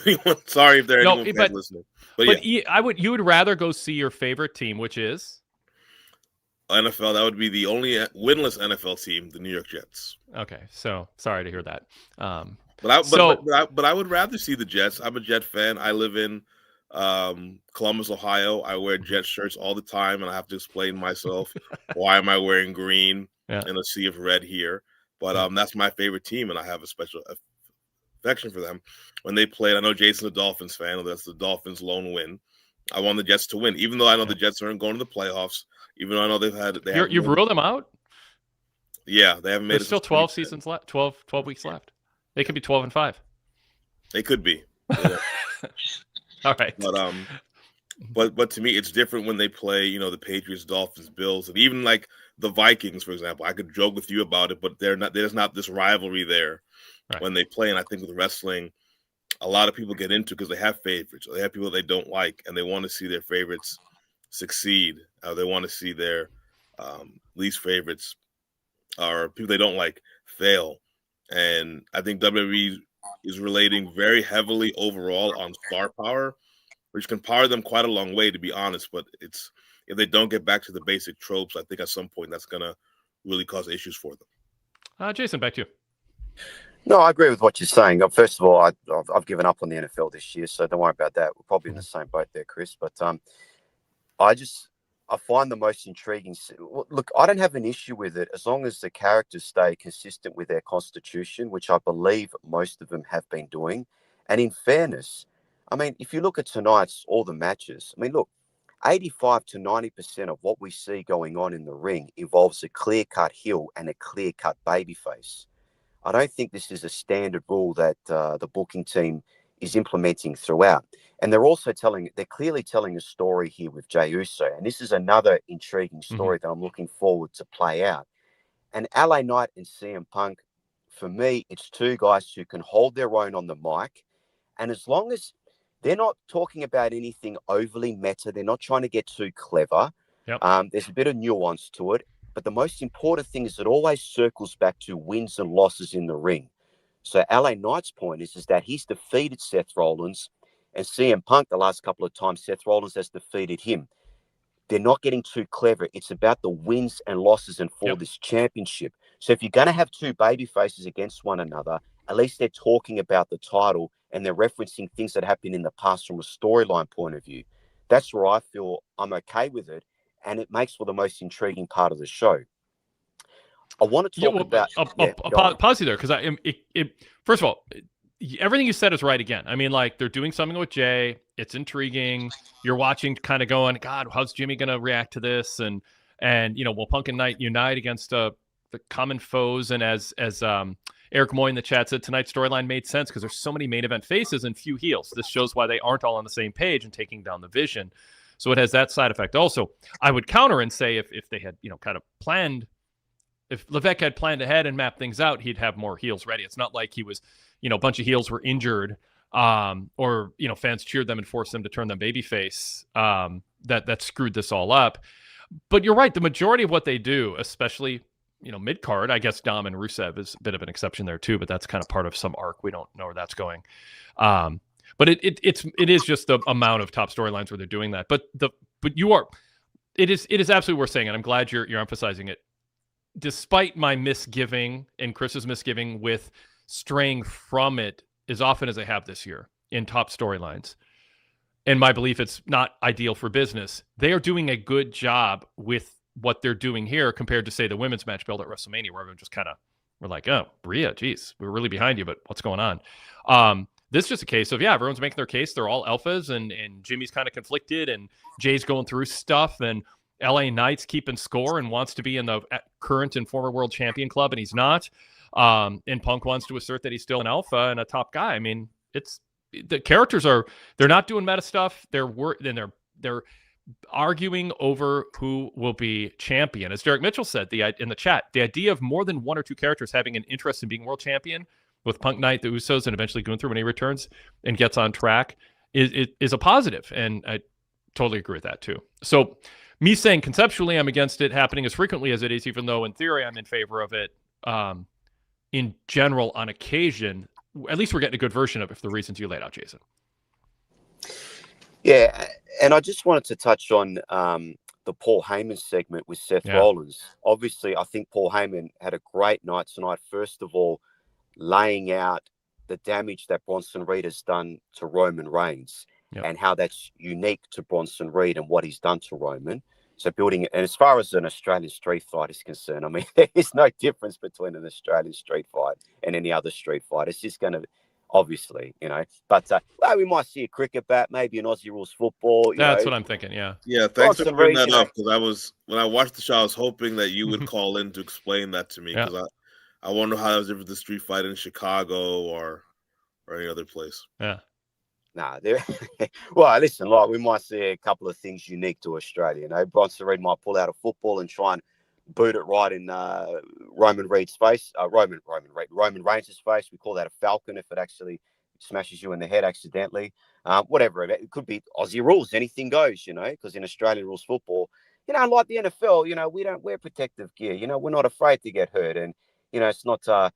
Sorry if there are anyone listening. But yeah. You would rather go see your favorite team, which is NFL. That would be the only winless NFL team, the New York Jets. Okay, so sorry to hear that. But I would rather see the Jets. I'm a Jet fan. I live in Columbus, Ohio. I wear Jet shirts all the time, and I have to explain myself. Why am I wearing green in a sea of red here? But that's my favorite team, and I have a special affection for them. When they played, I know Jason's a Dolphins fan, and that's the Dolphins' lone win. I want the Jets to win, even though I know the Jets aren't going to the playoffs. Even though I know you've ruled them out. Yeah, they haven't made. There's still 12 seasons left. 12 weeks left. They could be 12-5. They could be. Yeah. All right. But to me, it's different when they play, the Patriots, Dolphins, Bills, and even like the Vikings, for example. I could joke with you about it, but there's not this rivalry there when they play. And I think with wrestling, a lot of people get into because they have favorites, or they have people they don't like, and they want to see their favorites succeed. They want to see their least favorites or people they don't like fail. And I think WWE is relating very heavily overall on star power, which can power them quite a long way, to be honest. But it's if they don't get back to the basic tropes, I think at some point that's going to really cause issues for them. Jason, back to you. No, I agree with what you're saying. First of all, I've given up on the NFL this year, so don't worry about that. We're probably in the same boat there, Chris. But I find the most intriguing. Look, I don't have an issue with it as long as the characters stay consistent with their constitution, which I believe most of them have been doing. And in fairness, I mean, if you look at tonight's all the matches, I mean, look, 85 to 90% of what we see going on in the ring involves a clear-cut heel and a clear-cut babyface. I don't think this is a standard rule that the booking team is implementing throughout. And they're clearly telling a story here with Jey Uso. And this is another intriguing story that I'm looking forward to play out. And LA Knight and CM Punk, for me, it's two guys who can hold their own on the mic. And as long as they're not talking about anything overly meta, they're not trying to get too clever. Yep. There's a bit of nuance to it. But the most important thing is it always circles back to wins and losses in the ring. So LA Knight's point is that he's defeated Seth Rollins, and CM Punk, the last couple of times Seth Rollins has defeated him. They're not getting too clever. It's about the wins and losses and for this championship. So if you're going to have two baby faces against one another, at least they're talking about the title and they're referencing things that happened in the past from a storyline point of view. That's where I feel I'm okay with it, and it makes for the most intriguing part of the show. I want to talk about... Pause you there, because first of all, everything you said is right again. I mean, like, they're doing something with Jay. It's intriguing. You're watching, kind of going, God, how's Jimmy going to react to this? And will Punk and Knight unite against the common foes? And as Eric Moy in the chat said, tonight's storyline made sense because there's so many main event faces and few heels. This shows why they aren't all on the same page and taking down the Vision. So it has that side effect. Also, I would counter and say if they had, kind of planned, if Levesque had planned ahead and mapped things out, he'd have more heels ready. It's not like he was, a bunch of heels were injured or, fans cheered them and forced them to turn them babyface. That screwed this all up. But you're right. The majority of what they do, especially, mid-card, I guess Dom and Rusev is a bit of an exception there too, but that's kind of part of some arc. We don't know where that's going. But it is just the amount of top storylines where they're doing that. It is absolutely worth saying, and I'm glad you're emphasizing it. Despite my misgiving and Chris's misgiving with straying from it as often as I have this year in top storylines, and my belief it's not ideal for business, they are doing a good job with what they're doing here compared to, say, the women's match build at WrestleMania, where everyone just kind of were like, oh, Rhea, geez, we're really behind you, but what's going on? This is just a case of, everyone's making their case. They're all alphas, and Jimmy's kind of conflicted, and Jay's going through stuff, and LA Knight's keeping score and wants to be in the current and former world champion club, and he's not. And Punk wants to assert that he's still an alpha and a top guy. I mean, the characters they're not doing meta stuff. They're arguing over who will be champion. As Derek Mitchell said in the chat, the idea of more than one or two characters having an interest in being world champion, with Punk, Knight, the Usos, and eventually Gunther when he returns and gets on track, is a positive. And I totally agree with that too. So me saying conceptually I'm against it happening as frequently as it is, even though in theory I'm in favor of it, in general, on occasion, at least we're getting a good version of it for the reasons you laid out, Jason. Yeah, and I just wanted to touch on the Paul Heyman segment with Seth Rollins. Obviously, I think Paul Heyman had a great night tonight. First of all, laying out the damage that Bronson Reed has done to Roman Reigns and how that's unique to Bronson Reed and what he's done to Roman. So building it, and as far as an Australian street fight is concerned, I mean, there is no difference between an Australian street fight and any other street fight. It's just going to, obviously, but we might see a cricket bat, maybe an Aussie rules football. That's what I'm thinking. Yeah. Thanks for bringing that up, because when I watched the show, I was hoping that you would call in to explain that to me, because I wonder how that was different the street fight in Chicago or any other place. Yeah. Nah, well, listen, we might see a couple of things unique to Australia. Bronson Reed might pull out a football and try and boot it right in Roman Reigns' face. Roman Reigns' face. We call that a falcon if it actually smashes you in the head accidentally. Whatever. It could be Aussie rules. Anything goes, because in Australian rules football, like the NFL, we don't wear protective gear. We're not afraid to get hurt. And, it's not 5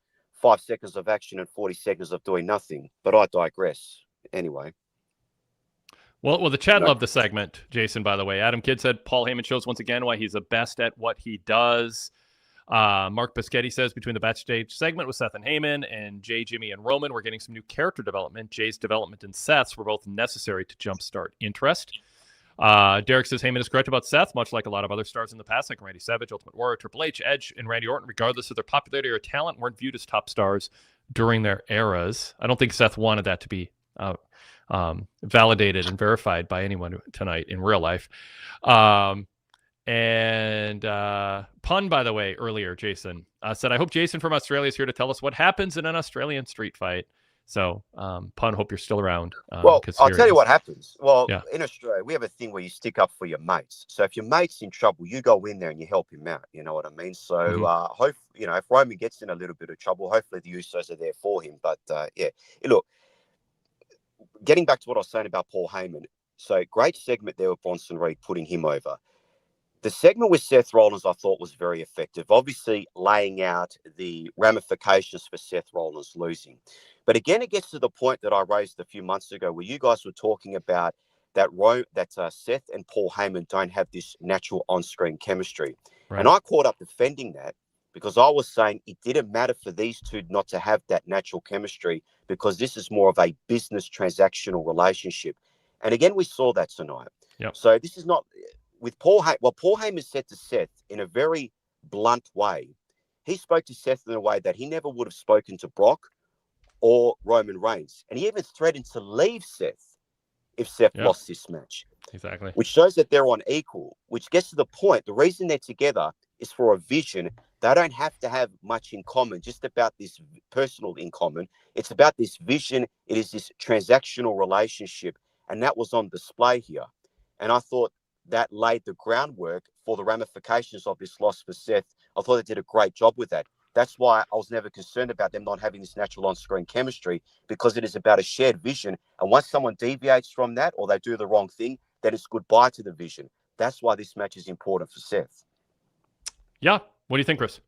seconds of action and 40 seconds of doing nothing. But I digress. Anyway. Well, the chat loved the segment, Jason, by the way. Adam Kidd said Paul Heyman shows once again why he's the best at what he does. Mark Biscetti says between the backstage segment with Seth and Heyman and Jay, Jimmy, and Roman, we're getting some new character development. Jay's development and Seth's were both necessary to jumpstart interest. Derek says Heyman is correct about Seth, much like a lot of other stars in the past, like Randy Savage, Ultimate Warrior, Triple H, Edge, and Randy Orton, regardless of their popularity or talent, weren't viewed as top stars during their eras. I don't think Seth wanted that to be validated and verified by anyone tonight in real life. And Pun, by the way, earlier, Jason said, I hope Jason from Australia is here to tell us what happens in an Australian street fight. So, Pun, hope you're still around. Well, I'll tell you what happens. Well, yeah. In Australia, we have a thing where you stick up for your mates. So if your mate's in trouble, you go in there and you help him out. You know what I mean? So, if Roman gets in a little bit of trouble, hopefully the Usos are there for him. But, look, getting back to what I was saying about Paul Heyman. So, great segment there with Bronson Reed putting him over. The segment with Seth Rollins, I thought, was very effective, obviously laying out the ramifications for Seth Rollins losing. But again, it gets to the point that I raised a few months ago where you guys were talking about that Seth and Paul Heyman don't have this natural on-screen chemistry. Right. And I caught up defending that because I was saying it didn't matter for these two not to have that natural chemistry because this is more of a business transactional relationship. And again, we saw that tonight. Yep. So this is not... With Paul Heyman said to Seth in a very blunt way, he spoke to Seth in a way that he never would have spoken to Brock or Roman Reigns. And he even threatened to leave Seth if Seth lost this match. Exactly. Which shows that they're on equal, which gets to the point. The reason they're together is for a vision. They don't have to have much in common, just about this personal in common. It's about this vision. It is this transactional relationship. And that was on display here. And I thought, that laid the groundwork for the ramifications of this loss for Seth. I thought they did a great job with that. That's why I was never concerned about them not having this natural on-screen chemistry because it is about a shared vision. And once someone deviates from that or they do the wrong thing, then it's goodbye to the vision. That's why this match is important for Seth. Yeah. What do you think, Chris?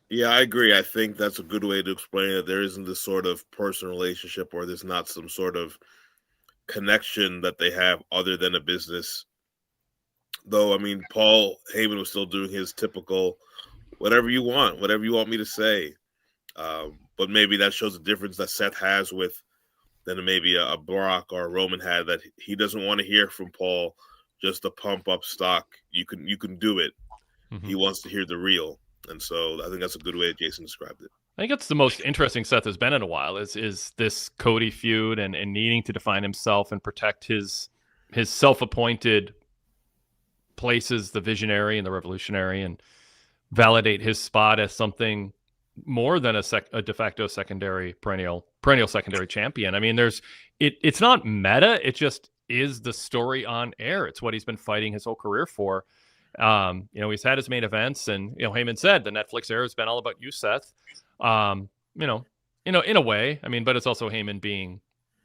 Yeah, I agree. I think that's a good way to explain it. There isn't this sort of personal relationship or there's not some sort of connection that they have other than a business. Though, I mean, Paul Heyman was still doing his typical whatever you want me to say. But maybe that shows the difference that Seth has with than maybe a Brock or a Roman had, that he doesn't want to hear from Paul just to pump up stock. You can do it. Mm-hmm. He wants to hear the real. And so I think that's a good way that Jason described it. I think it's the most interesting Seth has been in a while is this Cody feud and needing to define himself and protect his self-appointed places, the visionary and the revolutionary, and validate his spot as something more than a de facto secondary perennial secondary champion. I mean, it's not meta. It just is the story on air. It's what he's been fighting his whole career for. He's had his main events, and Heyman said the Netflix era has been all about you, Seth. In a way, I mean, but it's also Heyman being,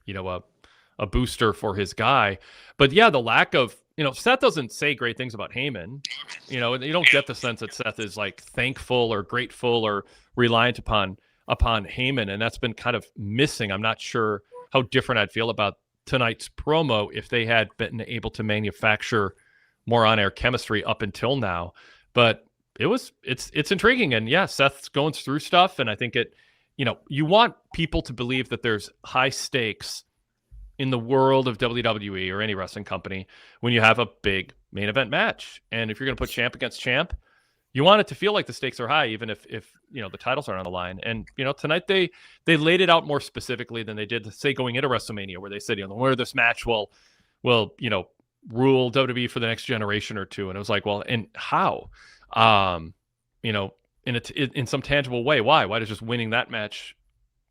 a booster for his guy. But yeah, the lack of, Seth doesn't say great things about Heyman. You don't get the sense that Seth is like thankful or grateful or reliant upon Heyman, and that's been kind of missing. I'm not sure how different I'd feel about tonight's promo if they had been able to manufacture more on-air chemistry up until now. But it's intriguing, and yeah, Seth's going through stuff, and I think you want people to believe that there's high stakes in the world of WWE or any wrestling company when you have a big main event match. And if you're going to put champ against champ, you want it to feel like the stakes are high, even if the titles are on the line. And tonight they laid it out more specifically than they did, say, going into WrestleMania, where they said, the winner of this match will rule WWE for the next generation or two. And it was like, well, and how? In some tangible way. Why does just winning that match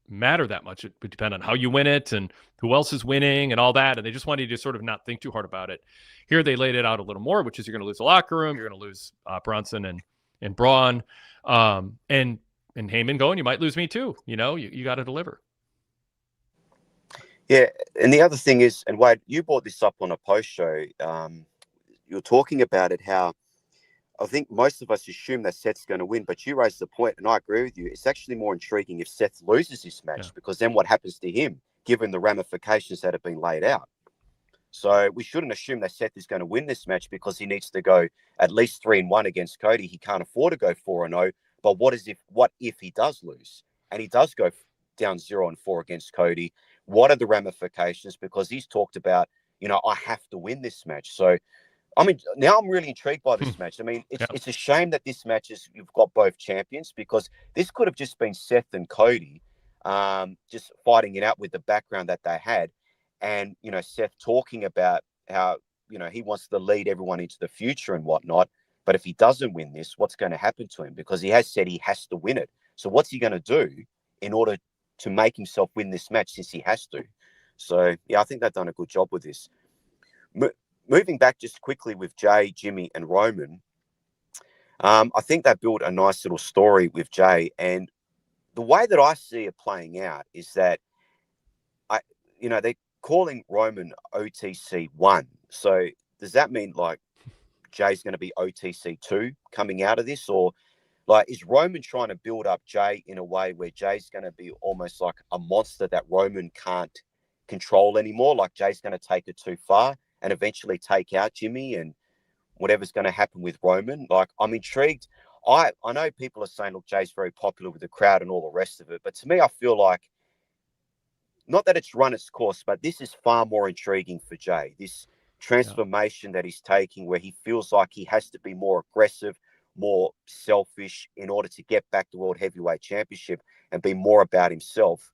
matter that much? It would depend on how you win it and who else is winning and all that. And they just wanted you to sort of not think too hard about it. Here they laid it out a little more, which is you're going to lose the locker room, you're going to lose Bronson and Braun. And and Heyman going, you might lose me too. You know, you got to deliver. Yeah, and the other thing is, and Wade, you brought this up on a post show. You're talking about it, how I think most of us assume that Seth's going to win, but you raised the point, and I agree with you. It's actually more intriguing if Seth loses this match, because then what happens to him, given the ramifications that have been laid out? So we shouldn't assume that Seth is going to win this match, because he needs to go at least 3-1 against Cody. He can't afford to go 4-0. But what if he does lose and he does go down 0-4 against Cody? What are the ramifications? Because he's talked about, I have to win this match. So, I mean, now I'm really intrigued by this match. I mean, it's a shame that this match you've got both champions, because this could have just been Seth and Cody just fighting it out with the background that they had. And, Seth talking about how, he wants to lead everyone into the future and whatnot. But if he doesn't win this, what's going to happen to him? Because he has said he has to win it. So what's he going to do in order to make himself win this match, since he has to? So, yeah, I think they've done a good job with this. Moving back just quickly with Jay, Jimmy, and Roman, I think they built a nice little story with Jay. And the way that I see it playing out is that, they're calling Roman OTC 1. So does that mean, like, Jay's going to be OTC 2 coming out of this? Or, like, is Roman trying to build up Jay in a way where Jay's going to be almost like a monster that Roman can't control anymore? Like, Jay's going to take it too far and eventually take out Jimmy, and whatever's going to happen with Roman. Like, I'm intrigued. I know people are saying, look, Jay's very popular with the crowd and all the rest of it. But to me, I feel like, not that it's run its course, but this is far more intriguing for Jay. This transformation that he's taking, where he feels like he has to be more aggressive, more selfish in order to get back the World Heavyweight Championship and be more about himself.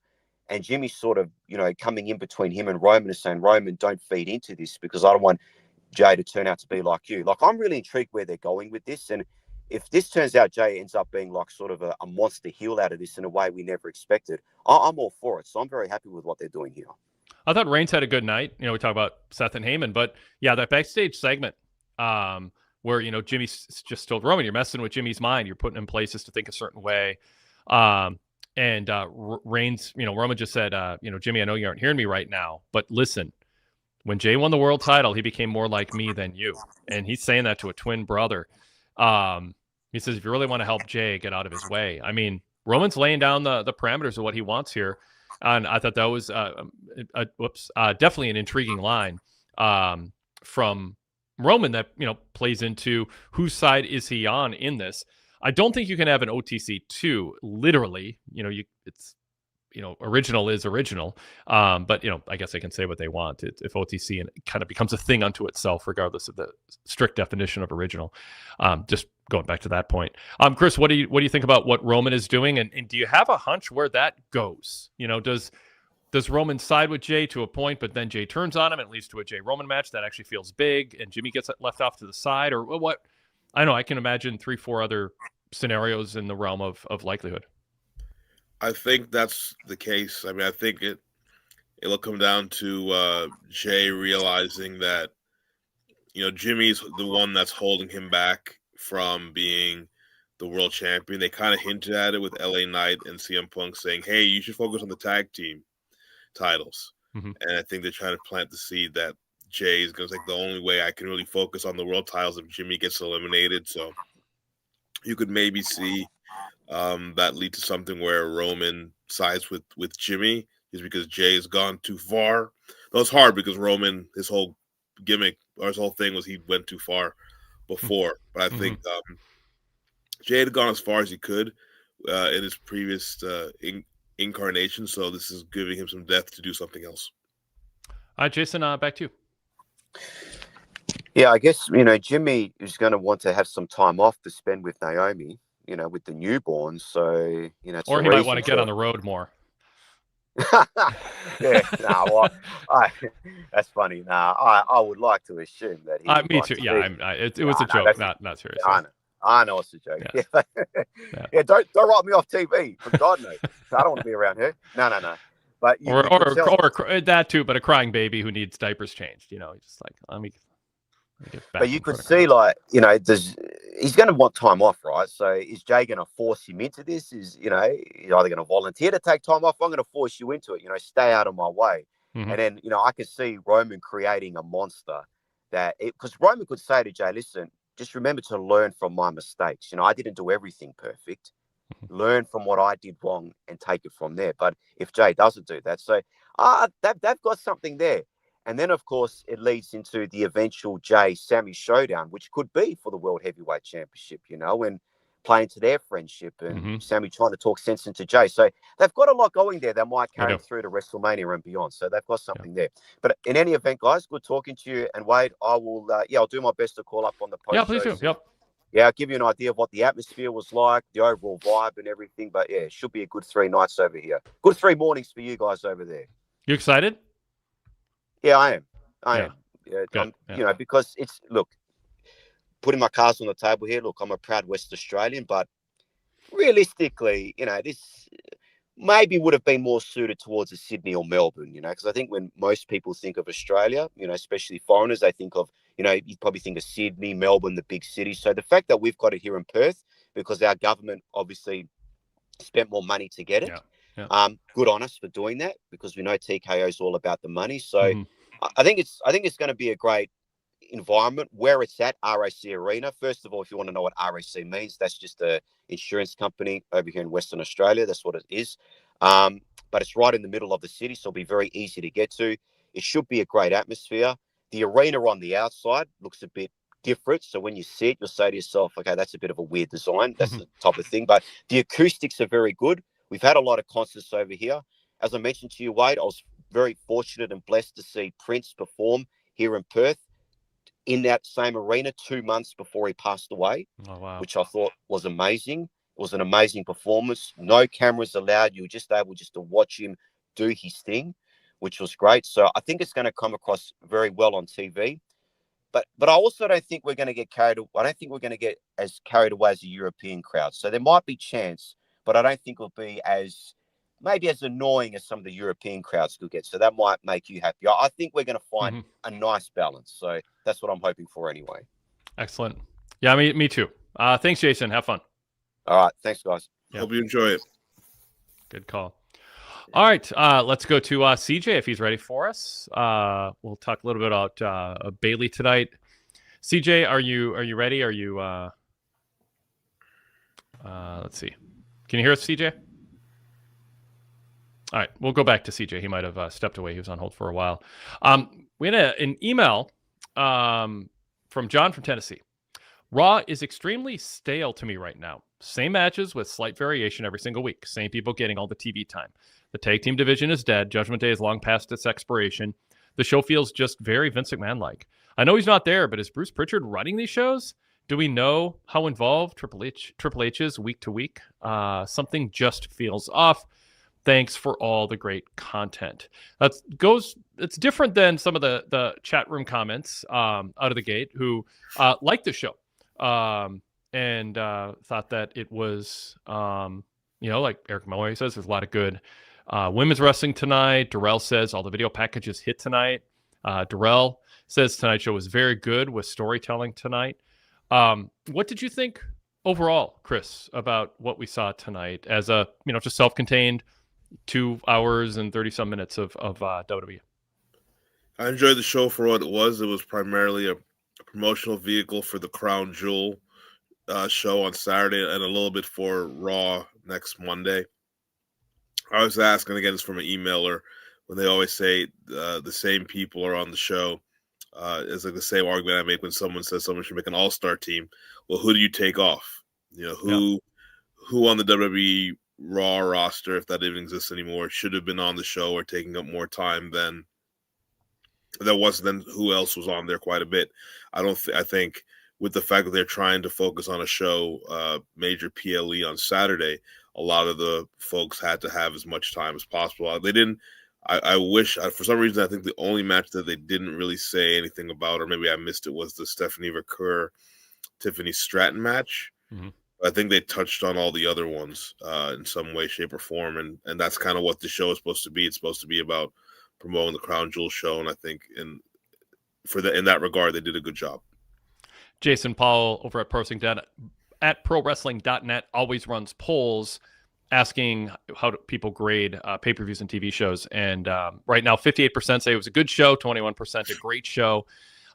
And Jimmy's sort of, coming in between him and Roman and saying, Roman, don't feed into this, because I don't want Jay to turn out to be like you. Like, I'm really intrigued where they're going with this. And if this turns out Jay ends up being like sort of a monster heel out of this in a way we never expected, I'm all for it. So I'm very happy with what they're doing here. I thought Reigns had a good night. We talk about Seth and Heyman, but yeah, that backstage segment where, Jimmy just told Roman, you're messing with Jimmy's mind. You're putting him in places to think a certain way. And Reigns, Roman just said, Jimmy, I know you aren't hearing me right now, but listen, when Jay won the world title, he became more like me than you. And he's saying that to a twin brother. He says, if you really want to help Jay, get out of his way. I mean, Roman's laying down the parameters of what he wants here. And I thought that was definitely an intriguing line from Roman that, plays into whose side is he on in this. I don't think you can have an OTC 2, literally. It's original is original. But, I guess they can say what they want if OTC and it kind of becomes a thing unto itself, regardless of the strict definition of original. Just going back to that point. Chris, what do you think about what Roman is doing? And do you have a hunch where that goes? Does Roman side with Jay to a point, but then Jay turns on him and it leads to a Jay Roman match that actually feels big and Jimmy gets left off to the side? Or what? I know I can imagine 3-4 other scenarios in the realm of likelihood. I think that's the case. I mean, I think it'll come down to Jay realizing that, Jimmy's the one that's holding him back from being the world champion. They kind of hinted at it with LA Knight and CM Punk saying, hey, you should focus on the tag team titles. Mm-hmm. And I think they're trying to plant the seed that Jay is going to say, the only way I can really focus on the world titles if Jimmy gets eliminated. So you could maybe see that lead to something where Roman sides with Jimmy, is because Jay's gone too far. That was hard because Roman, his whole gimmick or his whole thing was he went too far before. But I think Jay had gone as far as he could in his previous incarnation. So this is giving him some depth to do something else. All right, Jason, back to you. Yeah, I guess, Jimmy is going to want to have some time off to spend with Naomi, with the newborn. So, or he might want to get on the road more. Yeah, that's funny. I would like to assume that he me too. Yeah, it was a joke, not serious. I know it's a joke. Yeah, yeah don't write me off TV, for God knows. I don't want to be around here. No. But or that too, but a crying baby who needs diapers changed. Just like, let me But you could see, like, you know, he's going to want time off, right? So is Jay going to force him into this? He's either going to volunteer to take time off. I'm going to force you into it. Stay out of my way. Mm-hmm. And then, I could see Roman creating a monster because Roman could say to Jay, listen, just remember to learn from my mistakes. I didn't do everything perfect. Learn from what I did wrong and take it from there. But if Jay doesn't do that, so they've got something there. And then, of course, it leads into the eventual Jay-Sammy showdown, which could be for the World Heavyweight Championship, and playing to their friendship and Sammy trying to talk sense into Jay. So they've got a lot going there that might carry through to WrestleMania and beyond. So they've got something there. But in any event, guys, good talking to you. And Wade, I will, I'll do my best to call up on the post. Yeah, please do. Yep. Yeah, I'll give you an idea of what the atmosphere was like, the overall vibe and everything. But yeah, it should be a good 3 nights over here. Good 3 mornings for you guys over there. You excited? Yeah, I am. I am. Yeah. Because putting my cards on the table here, I'm a proud West Australian, but realistically, this maybe would have been more suited towards a Sydney or Melbourne, because I think when most people think of Australia, especially foreigners, they think of, you probably think of Sydney, Melbourne, the big cities. So the fact that we've got it here in Perth, because our government obviously spent more money to get it. Yeah. Good on us for doing that, because we know TKO is all about the money. So I think it's going to be a great environment where it's at, RAC Arena. First of all, if you want to know what RAC means, that's just a insurance company over here in Western Australia. That's what it is. But it's right in the middle of the city, so it'll be very easy to get to. It should be a great atmosphere. The arena on the outside looks a bit different. So when you see it, you'll say to yourself, okay, that's a bit of a weird design. That's the type of thing. But the acoustics are very good. We've had a lot of concerts over here. As I mentioned to you, Wade, I was very fortunate and blessed to see Prince perform here in Perth in that same arena 2 months before he passed away, which I thought was amazing. It was an amazing performance. No cameras allowed. You were just able to watch him do his thing, which was great. So I think it's going to come across very well on TV. But I also don't think we're going to get carried away. I don't think we're going to get as carried away as a European crowd. So there might be chance, but I don't think it'll be as annoying as some of the European crowds could get. So that might make you happy. I think we're going to find a nice balance. So that's what I'm hoping for anyway. Excellent. Yeah, me too. Thanks, Jason. Have fun. All right. Thanks, guys. Yep. Hope you enjoy it. Good call. All right. Let's go to CJ if he's ready for us. We'll talk a little bit about Bailey tonight. CJ, are you ready? Are you let's see. Can you hear us, CJ? All right, we'll go back to CJ. He might have stepped away. He was on hold for a while. We had an email from John from Tennessee. Raw is extremely stale to me right now. Same matches with slight variation every single week. Same people getting all the TV time. The tag team division is dead. Judgment Day is long past its expiration. The show feels just very Vince McMahon-like. I know he's not there, but is Bruce Pritchard running these shows? Do we know how involved Triple H is week to week? Something just feels off. Thanks for all the great content. It's different than some of the chat room comments out of the gate who liked the show and thought that it was, like Eric Malloy says, there's a lot of good women's wrestling tonight. Darrell says all the video packages hit tonight. Darrell says tonight's show was very good with storytelling tonight. What did you think overall, Chris, about what we saw tonight as a, just self-contained 2 hours and 30-some minutes of WWE? I enjoyed the show for what it was. It was primarily a promotional vehicle for the Crown Jewel show on Saturday and a little bit for Raw next Monday. I was asking, again, it's from an emailer, when they always say the same people are on the show. It's like the same argument I make when someone says someone should make an all-star team. Well, who do you take off? Who on the WWE Raw roster, if that even exists anymore, should have been on the show or taking up more time than who else was on there quite a bit. I think with the fact that they're trying to focus on a show, major PLE on Saturday, a lot of the folks had to have as much time as possible. They didn't. I wish, for some reason, I think the only match that they didn't really say anything about, or maybe I missed it, was the Stephanie Vaquer, Tiffany Stratton match. Mm-hmm. I think they touched on all the other ones in some way, shape, or form, and that's kind of what the show is supposed to be. It's supposed to be about promoting the Crown Jewel show, and I think in that regard, they did a good job. Jason Powell over at ProWrestling.net always runs polls asking how do people grade pay-per-views and TV shows. And right now, 58% say it was a good show, 21% a great show,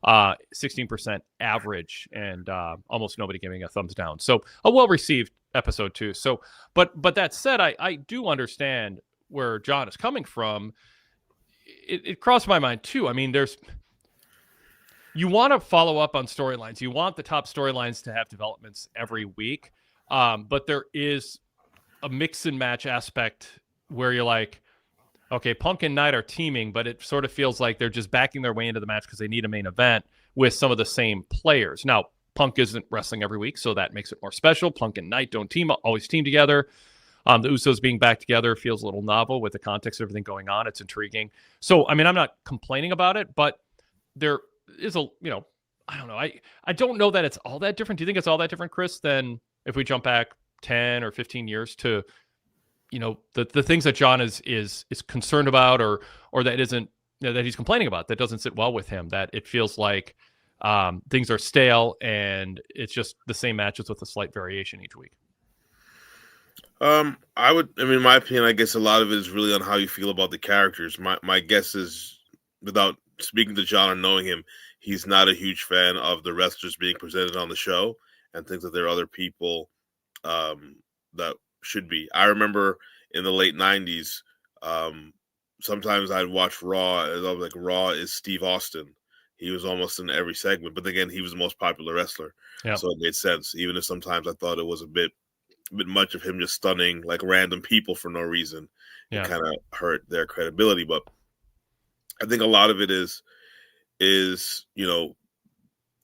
16% average, and almost nobody giving a thumbs down. So a well-received episode too. So, but that said, I do understand where John is coming from. It crossed my mind too. I mean, you want to follow up on storylines. You want the top storylines to have developments every week. But there is a mix and match aspect where you're like, okay, Punk and Knight are teaming, but it sort of feels like they're just backing their way into the match because they need a main event with some of the same players. Now, Punk isn't wrestling every week, so that makes it more special. Punk and Knight don't always team together. The Usos being back together feels a little novel with the context of everything going on. It's intriguing. So, I mean, I'm not complaining about it, but there is I don't know. I don't know that it's all that different. Do you think it's all that different, Chris, than if we jump back 10 or 15 years to, the things that John is concerned about or that isn't, that he's complaining about, that doesn't sit well with him, that it feels like things are stale and it's just the same matches with a slight variation each week? My opinion, I guess a lot of it is really on how you feel about the characters. My guess is, without speaking to John or knowing him, he's not a huge fan of the wrestlers being presented on the show and thinks that there are other people that should be. I remember in the late 90s, sometimes I'd watch Raw, and I was like, Raw is Steve Austin. He was almost in every segment, but again, he was the most popular wrestler. Yep. So it made sense, even if sometimes I thought it was a bit much of him just stunning like random people for no reason. It kind of hurt their credibility. But I think a lot of it is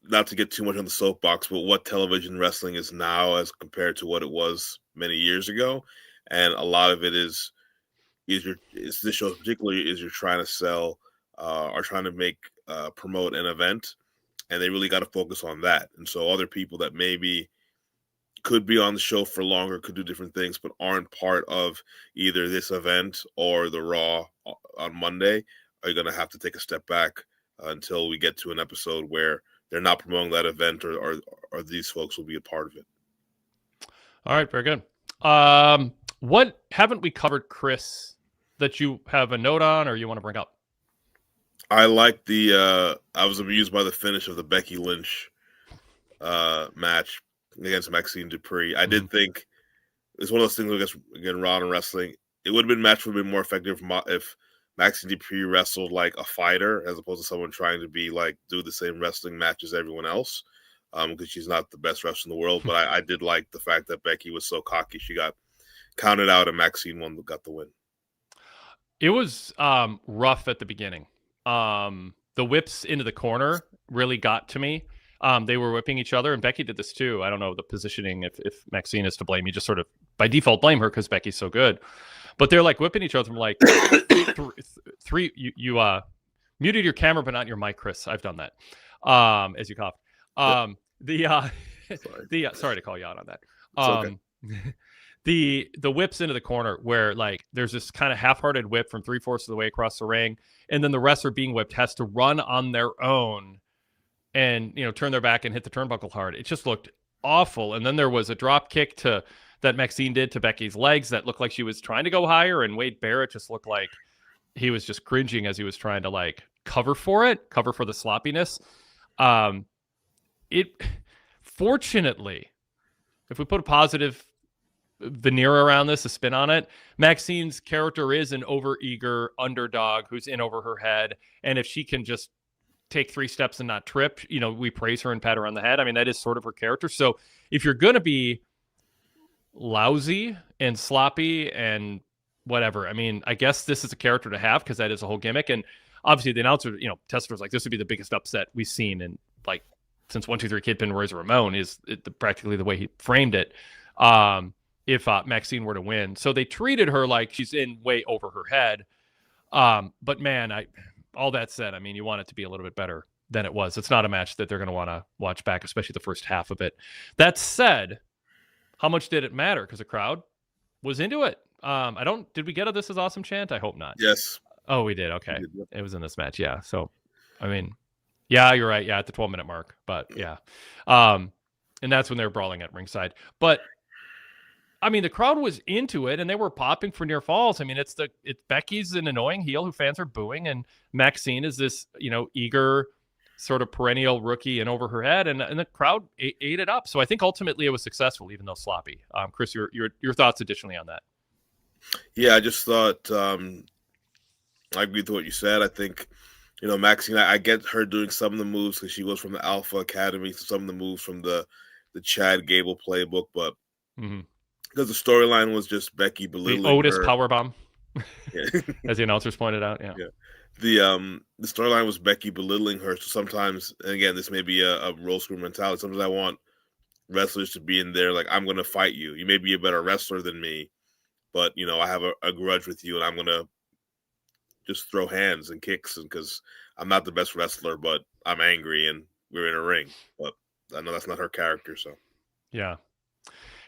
not to get too much on the soapbox, but what television wrestling is now as compared to what it was many years ago. And a lot of it is this show particularly is you're trying to sell or trying to promote an event, and they really got to focus on that. And so other people that maybe could be on the show for longer, could do different things, but aren't part of either this event or the Raw on Monday are going to have to take a step back until we get to an episode where they're not promoting that event or these folks will be a part of it. All right, very good. What haven't we covered, Chris, that you have a note on or you want to bring up? I like I was amused by the finish of the Becky Lynch match against Maxine Dupree. I did think it's one of those things, I guess, again, Raw and wrestling, it would have been more effective if Maxine Dupree wrestled like a fighter as opposed to someone trying to be like do the same wrestling match as everyone else, because she's not the best wrestler in the world. But I did like the fact that Becky was so cocky. She got counted out and Maxine got the win. It was rough at the beginning. The whips into the corner really got to me. They were whipping each other, and Becky did this too. I don't know the positioning. If Maxine is to blame, you just sort of by default blame her because Becky's so good. But they're like whipping each other from like three. You muted your camera, but not your mic, Chris. I've done that. As you coughed. Sorry to call you out on that. Okay. The whips into the corner where like there's this kind of half-hearted whip from 3/4 of the way across the ring, and then the wrestler being whipped has to run on their own and turn their back and hit the turnbuckle hard. It just looked awful. And then there was a drop kick that Maxine did to Becky's legs that looked like she was trying to go higher, and Wade Barrett just looked like he was just cringing as he was trying to like cover for the sloppiness. Fortunately, if we put a positive veneer around this, a spin on it, Maxine's character is an overeager underdog who's in over her head, and if she can just take 3 steps and not trip, we praise her and pat her on the head. I mean, that is sort of her character. So if you're going to be lousy and sloppy and whatever, I mean, I guess this is a character to have because that is a whole gimmick. And obviously the announcer, Tester was like, this would be the biggest upset we've seen in like since 1, 2, 3 Kid Pin Razor Ramon is practically the way he framed it. If Maxine were to win. So they treated her like she's in way over her head. But man, all that said, I mean, you want it to be a little bit better than it was. It's not a match that they're going to want to watch back, especially the first half of it. That said, how much did it matter? Because the crowd was into it. Did we get a "This is awesome" chant? I hope not. Yes. Oh, we did. Okay. We did. It was in this match. Yeah. So, I mean, Yeah, you're right. Yeah, at the 12-minute mark. But yeah. And that's when they were brawling at ringside. But I mean, the crowd was into it, and they were popping for near falls. I mean, it's Becky's an annoying heel who fans are booing, and Maxine is this eager sort of perennial rookie and over her head, and the crowd ate it up. So I think ultimately it was successful, even though sloppy. Chris, your thoughts additionally on that? Yeah, I just thought I agree with what you said. I think Maxine, I get her doing some of the moves because she was from the Alpha Academy, so some of the moves from the Chad Gable playbook, but. Mm-hmm. Because the storyline was just Becky belittling the Otis her. powerbomb, Yeah. as the announcers pointed out. Yeah. The storyline was Becky belittling her. So sometimes, and again, this may be a role screw mentality. Sometimes I want wrestlers to be in there like, I'm going to fight you. You may be a better wrestler than me, but I have a grudge with you, and I'm going to just throw hands and kicks, because I'm not the best wrestler, but I'm angry, and we're in a ring. But I know that's not her character. So yeah.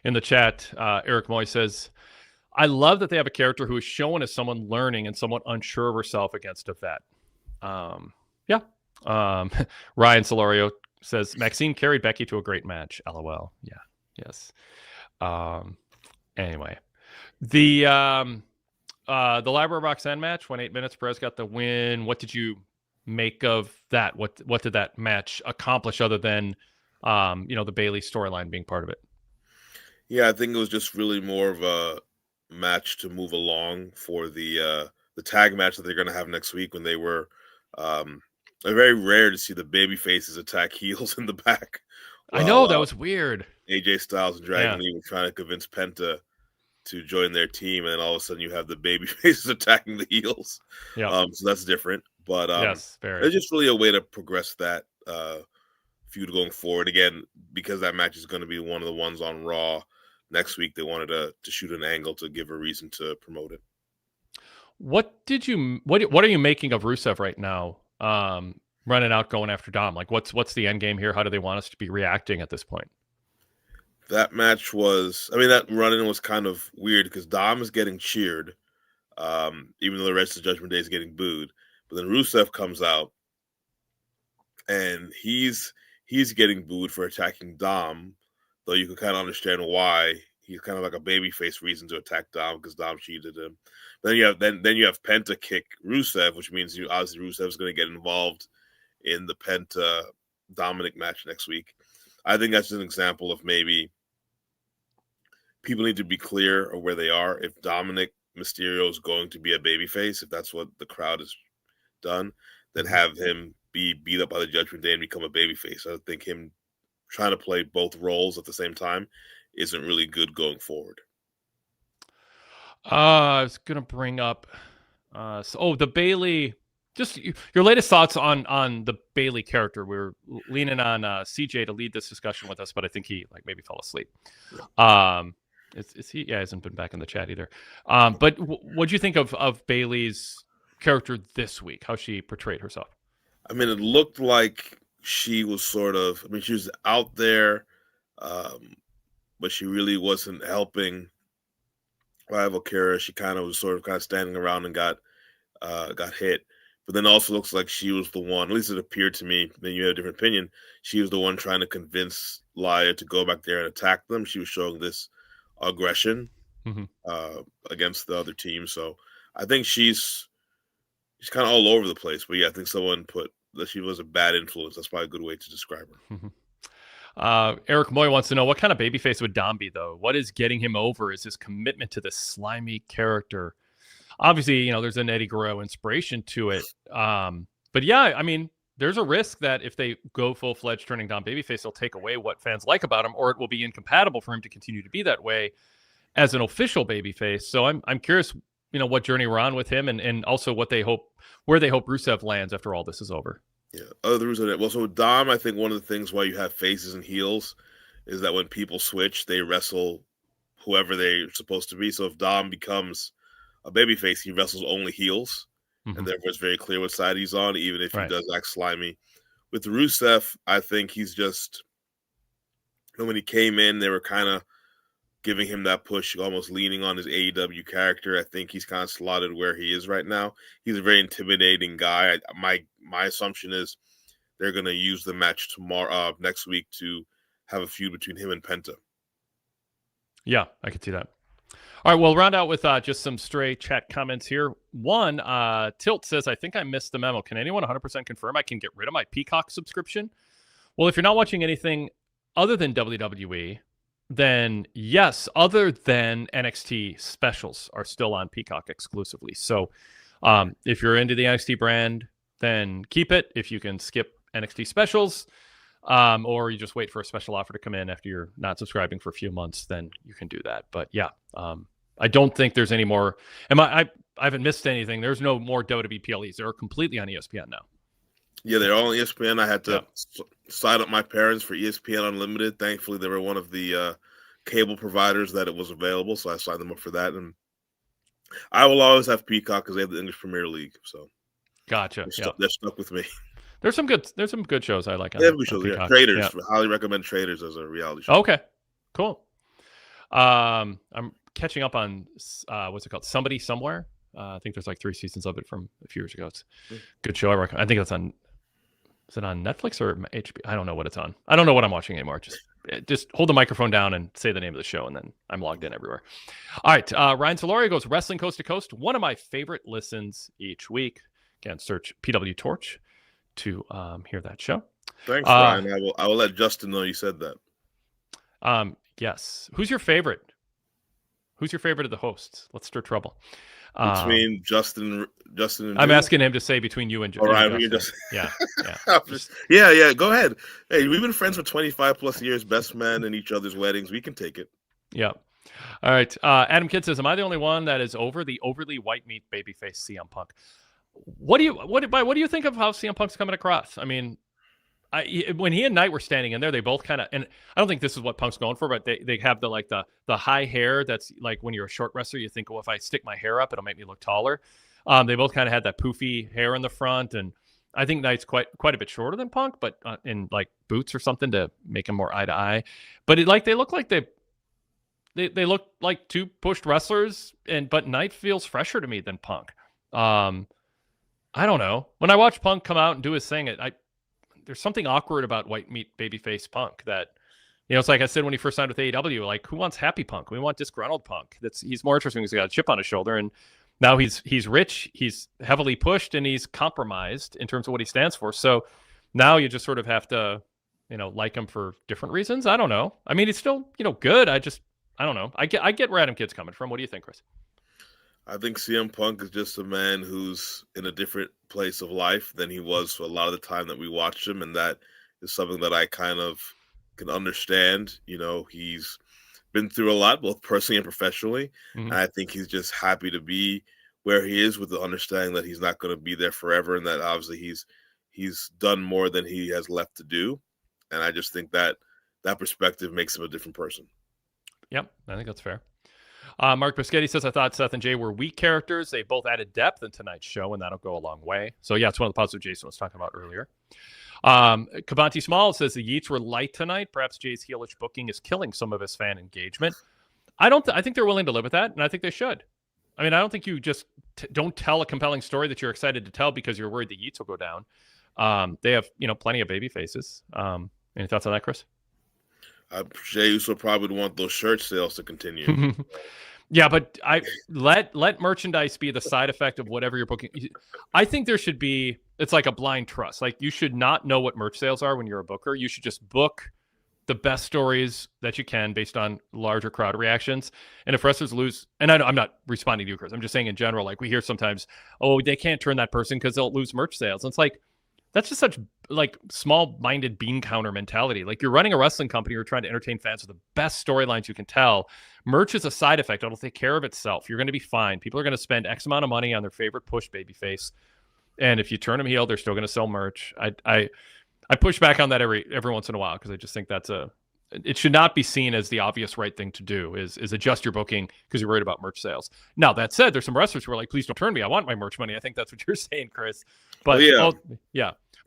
In the chat, Eric Moy says, I love that they have a character who is shown as someone learning and somewhat unsure of herself against a vet. Yeah. Ryan Solorio says, Maxine carried Becky to a great match. LOL. Yeah. Yes. Anyway, the Library Box End match went 8 minutes. Perez got the win. What did you make of that? What did that match accomplish other than, the Bayley storyline being part of it? Yeah, I think it was just really more of a match to move along for the tag match that they're going to have next week, when they were very rare to see the baby faces attack heels in the back. I know, that was weird. AJ Styles and Dragon Lee were trying to convince Penta to join their team, and then all of a sudden you have the baby faces attacking the heels. Yeah. So that's different. But yes, very. It's just really a way to progress that feud going forward. Again, because that match is going to be one of the ones on Raw next week, they wanted to shoot an angle to give a reason to promote it. What are you making of Rusev right now? Running out, going after Dom. Like, what's the end game here? How do they want us to be reacting at this point? That match was, that run-in was kind of weird because Dom is getting cheered, even though the rest of Judgment Day is getting booed. But then Rusev comes out, and he's getting booed for attacking Dom, though you can kind of understand why. He's kind of like a babyface reason to attack Dom because Dom cheated him. Then you have Penta kick Rusev, which means obviously Rusev is going to get involved in the Penta Dominic match next week. I think that's an example of maybe people need to be clear of where they are. If Dominic Mysterio is going to be a babyface, if that's what the crowd has done, then have him be beat up by the Judgment Day and become a babyface. I think him trying to play both roles at the same time isn't really good going forward. I was gonna bring up the Bayley, just your latest thoughts on the Bayley character. We're leaning on CJ to lead this discussion with us, but I think he maybe fell asleep. Is he? Yeah, he hasn't been back in the chat either. But what'd you think of Bayley's character this week? How she portrayed herself? It looked like she was sort of, she was out there, but she really wasn't helping rival Kara. She kind of was sort of standing around and got hit. But then also looks like she was the one, at least it appeared to me, then you have a different opinion, she was the one trying to convince Laya to go back there and attack them. She was showing this aggression against the other team. So I think she's kind of all over the place. But yeah, I think someone put that she was a bad influence. That's probably a good way to describe her. Eric Moy wants to know, what kind of babyface would Dom be, though? What is getting him over is his commitment to this slimy character. Obviously, there's an Eddie Guerrero inspiration to it. But yeah, there's a risk that if they go full-fledged turning Dom babyface, they'll take away what fans like about him, or it will be incompatible for him to continue to be that way as an official babyface. So I'm curious, what journey we're on with him, and also where they hope Rusev lands after all this is over. Yeah, other Rusev. Well, so Dom, I think one of the things why you have faces and heels is that when people switch, they wrestle whoever they're supposed to be. So if Dom becomes a babyface, he wrestles only heels, and therefore it's very clear what side he's on, even if he does act slimy. With Rusev, I think he's just, when he came in, they were kind of giving him that push, almost leaning on his AEW character. I think he's kind of slotted where he is right now. He's a very intimidating guy. My assumption is they're going to use the match tomorrow, next week, to have a feud between him and Penta. Yeah, I could see that. All right, we'll round out with just some stray chat comments here. One, Tilt says, I think I missed the memo. Can anyone 100% confirm I can get rid of my Peacock subscription? Well, if you're not watching anything other than WWE, then yes, other than NXT specials are still on Peacock exclusively. So if you're into the NXT brand, then keep it. If you can skip NXT specials, or you just wait for a special offer to come in after you're not subscribing for a few months, then you can do that. But yeah, I don't think there's any more. I haven't missed anything. There's no more WWE PLEs. They're completely on ESPN now. Yeah, they're all on ESPN. I had to sign up my parents for ESPN Unlimited. Thankfully, they were one of the cable providers that it was available, so I signed them up for that. And I will always have Peacock because they have the English Premier League. So gotcha. They're stuck with me. There's some good shows I like. They have good shows. Yeah. Traders. Yeah. Highly recommend Traders as a reality show. Okay, cool. I'm catching up on what's it called? Somebody Somewhere. I think there's like 3 seasons of it from a few years ago. It's a good show. I think it's on. Is it on Netflix or HBO? I don't know what it's on. I don't know what I'm watching anymore. Just hold the microphone down and say the name of the show, and then I'm logged in everywhere. All right. Ryan Soloria goes Wrestling Coast to Coast. One of my favorite listens each week. Again, search PWTorch to hear that show. Thanks, Ryan. I will let Justin know you said that. Yes. Who's your favorite? Who's your favorite of the hosts? Let's stir trouble. Between Justin and I'm asking him to say between you and Justin. All right, yeah. Go ahead. Hey, we've been friends for 25 plus years, best man in each other's weddings. We can take it. Yeah. All right. Adam Kidd says, "Am I the only one that is over the overly white meat babyface CM Punk?" What do you think of how CM Punk's coming across? I mean, when he and Knight were standing in there, they both kind of, and I don't think this is what Punk's going for, but they have the high hair that's like when you're a short wrestler, you think, well, if I stick my hair up, it'll make me look taller. They both kind of had that poofy hair in the front, and I think Knight's quite a bit shorter than Punk, but in like boots or something to make him more eye to eye. But they look like they look like 2 pushed wrestlers, but Knight feels fresher to me than Punk. I don't know. When I watch Punk come out and do his thing, there's something awkward about white meat babyface Punk that, it's like I said when he first signed with AEW, like, who wants happy Punk? We want disgruntled Punk. He's more interesting because he's got a chip on his shoulder, and now he's rich, he's heavily pushed, and he's compromised in terms of what he stands for. So now you just sort of have to, like him for different reasons. I don't know. I mean, he's still, good. I don't know. I get where Adam Kidd's coming from. What do you think, Chris? I think CM Punk is just a man who's in a different place of life than he was for a lot of the time that we watched him, and that is something that I kind of can understand. He's been through a lot, both personally and professionally, and I think he's just happy to be where he is with the understanding that he's not going to be there forever, and that obviously he's done more than he has left to do, and I just think that perspective makes him a different person. Yep, I think that's fair. Mark Biscotti says, I thought Seth and Jay were weak characters. They both added depth in tonight's show, and that'll go a long way. So, yeah, it's one of the positives Jason was talking about earlier. Kabanti Small says the Yeats were light tonight. Perhaps Jay's heelish booking is killing some of his fan engagement. I think they're willing to live with that, and I think they should. I mean, I don't think you just don't tell a compelling story that you're excited to tell because you're worried the Yeats will go down. They have, plenty of baby faces. Any thoughts on that, Chris? Jay Uso probably would want those shirt sales to continue. Yeah, but let merchandise be the side effect of whatever you're booking. I think there should be, it's like a blind trust. Like, you should not know what merch sales are when you're a booker. You should just book the best stories that you can based on larger crowd reactions. And if wrestlers lose, and I'm not responding to you, Chris, I'm just saying in general, like we hear sometimes, oh, they can't turn that person because they'll lose merch sales. And it's like, that's just such like small-minded bean counter mentality. Like, you're running a wrestling company, you're trying to entertain fans with the best storylines you can tell. Merch is a side effect. It'll take care of itself. You're going to be fine. People are going to spend X amount of money on their favorite push babyface. And if you turn them heel, they're still going to sell merch. I push back on that every once in a while because I just think it should not be seen as the obvious right thing to do is adjust your booking because you're worried about merch sales. Now, that said, there's some wrestlers who are like, please don't turn me. I want my merch money. I think that's what you're saying, Chris. But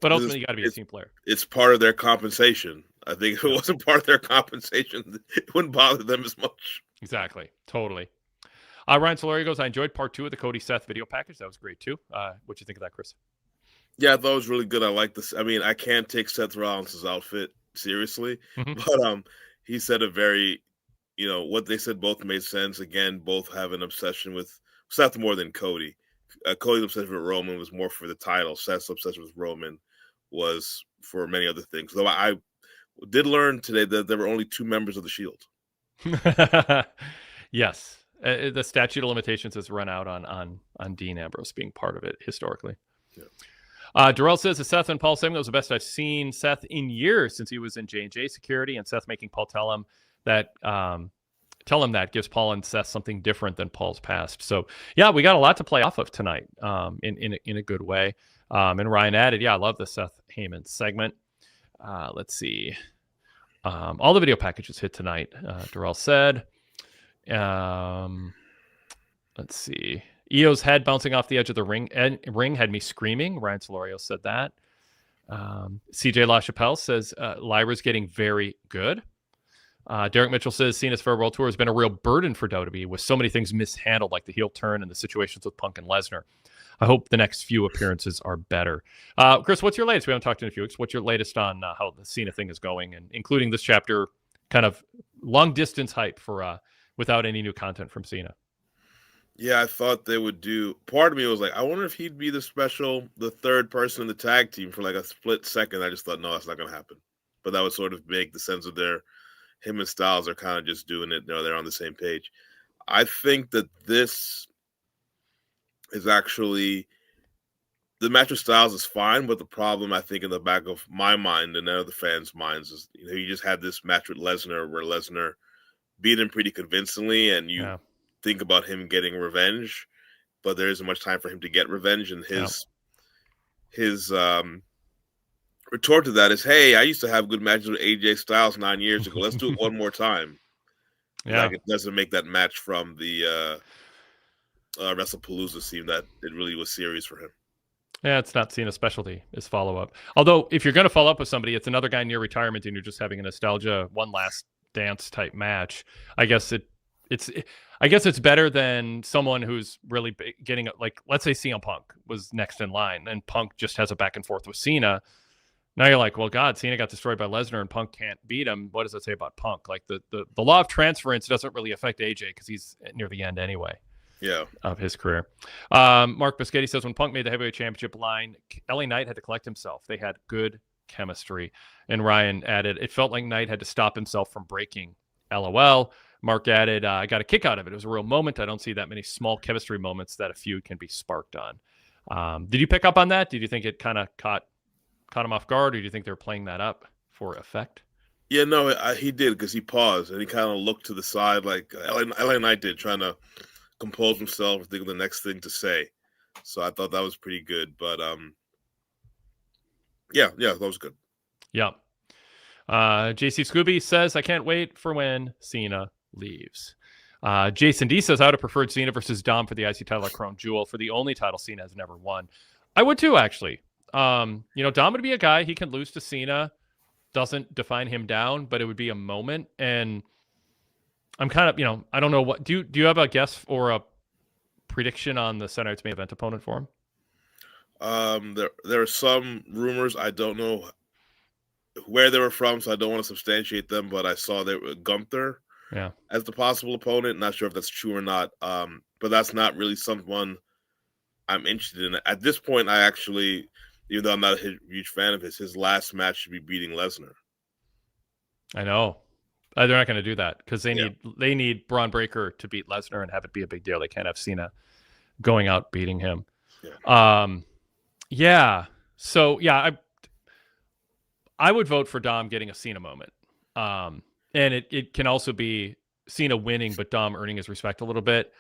but ultimately, you got to be a team player. It's part of their compensation. I think if it wasn't part of their compensation, it wouldn't bother them as much. Exactly. Totally. Ryan Soloria goes, I enjoyed part 2 of the Cody Seth video package. That was great, too. What'd you think of that, Chris? Yeah, I thought it was really good. I like this. I mean, I can't take Seth Rollins' outfit seriously, Mhm. but he said a very, what they said both made sense. Again, both have an obsession with Seth more than Cody. Cody's obsession with Roman was more for the title. Seth's obsession with Roman was for many other things. Though I did learn today that there were only 2 members of the Shield. Yes. The statute of limitations has run out on Dean Ambrose being part of it historically. Yeah. Darrell says that Seth and Paul segment was the best I've seen Seth in years since he was in J&J security, and Seth making Paul tell him that gives Paul and Seth something different than Paul's past. So yeah, we got a lot to play off of tonight in a good way. And Ryan added, yeah, I love the Seth Heyman segment. Let's see. All the video packages hit tonight, Darrell said. Let's see. Io's head bouncing off the edge of the ring had me screaming. Ryan Solorio said that. CJ LaChapelle says Lyra's getting very good. Derek Mitchell says Cena's farewell tour has been a real burden for WWE with so many things mishandled, like the heel turn and the situations with Punk and Lesnar. I hope the next few appearances are better. Chris, what's your latest? We haven't talked in a few weeks. What's your latest on how the Cena thing is going, and including this chapter, kind of long distance hype for without any new content from Cena? Yeah, I thought they would do. Part of me was like, I wonder if he'd be the third person in the tag team for like a split second. I just thought, no, that's not going to happen. But that would sort of make the sense of him and Styles are kind of just doing it. They're on the same page. I think that this is actually, the match with Styles is fine, but the problem, I think, in the back of my mind and other fans' minds is, you just had this match with Lesnar where Lesnar beat him pretty convincingly, and you think about him getting revenge, but there isn't much time for him to get revenge. And his retort to that is, hey, I used to have good matches with AJ Styles 9 years ago. Let's do it one more time. Yeah. Like, it doesn't make that match from the WrestlePalooza seem that it really was serious for him. Yeah, it's not Cena's specialty is follow-up. Although, if you're going to follow up with somebody, it's another guy near retirement and you're just having a nostalgia, one last dance type match. I guess it's better than someone who's really getting, like, let's say CM Punk was next in line and Punk just has a back and forth with Cena. Now you're like, well, God, Cena got destroyed by Lesnar and Punk can't beat him. What does that say about Punk? Like, the law of transference doesn't really affect AJ because he's near the end anyway. Yeah, of his career. Mark Biscotti says when Punk made the heavyweight championship line, LA Knight had to collect himself. They had good chemistry. And Ryan added, it felt like Knight had to stop himself from breaking. LOL. Mark added, I got a kick out of it. It was a real moment. I don't see that many small chemistry moments that a feud can be sparked on. Did you pick up on that? Did you think it kind of caught him off guard, or do you think they're playing that up for effect? Yeah, no, he did, because he paused and he kind of looked to the side like LA Knight did, trying to compose himself and think of the next thing to say. So I thought that was pretty good. But yeah, that was good. Yeah. JC Scooby says, I can't wait for when Cena leaves. Jason D says, I would have preferred Cena versus Dom for the IC title at Crown Jewel, for the only title Cena has never won. I would too, actually. Dom would be a guy, he can lose to Cena, doesn't define him down, but it would be a moment. And I'm kind of, I don't know what. Do you have a guess or a prediction on the Center main event opponent for him? There are some rumors. I don't know where they were from, so I don't want to substantiate them. But I saw that Gunther, as the possible opponent. Not sure if that's true or not. But that's not really someone I'm interested in at this point. I actually, even though I'm not a huge fan of his last match should be beating Lesnar. I know. They're not going to do that because they need Braun Breaker to beat Lesnar and have it be a big deal. They can't have Cena going out beating him. So I would vote for Dom getting a Cena moment. And it can also be Cena winning, but Dom earning his respect a little bit.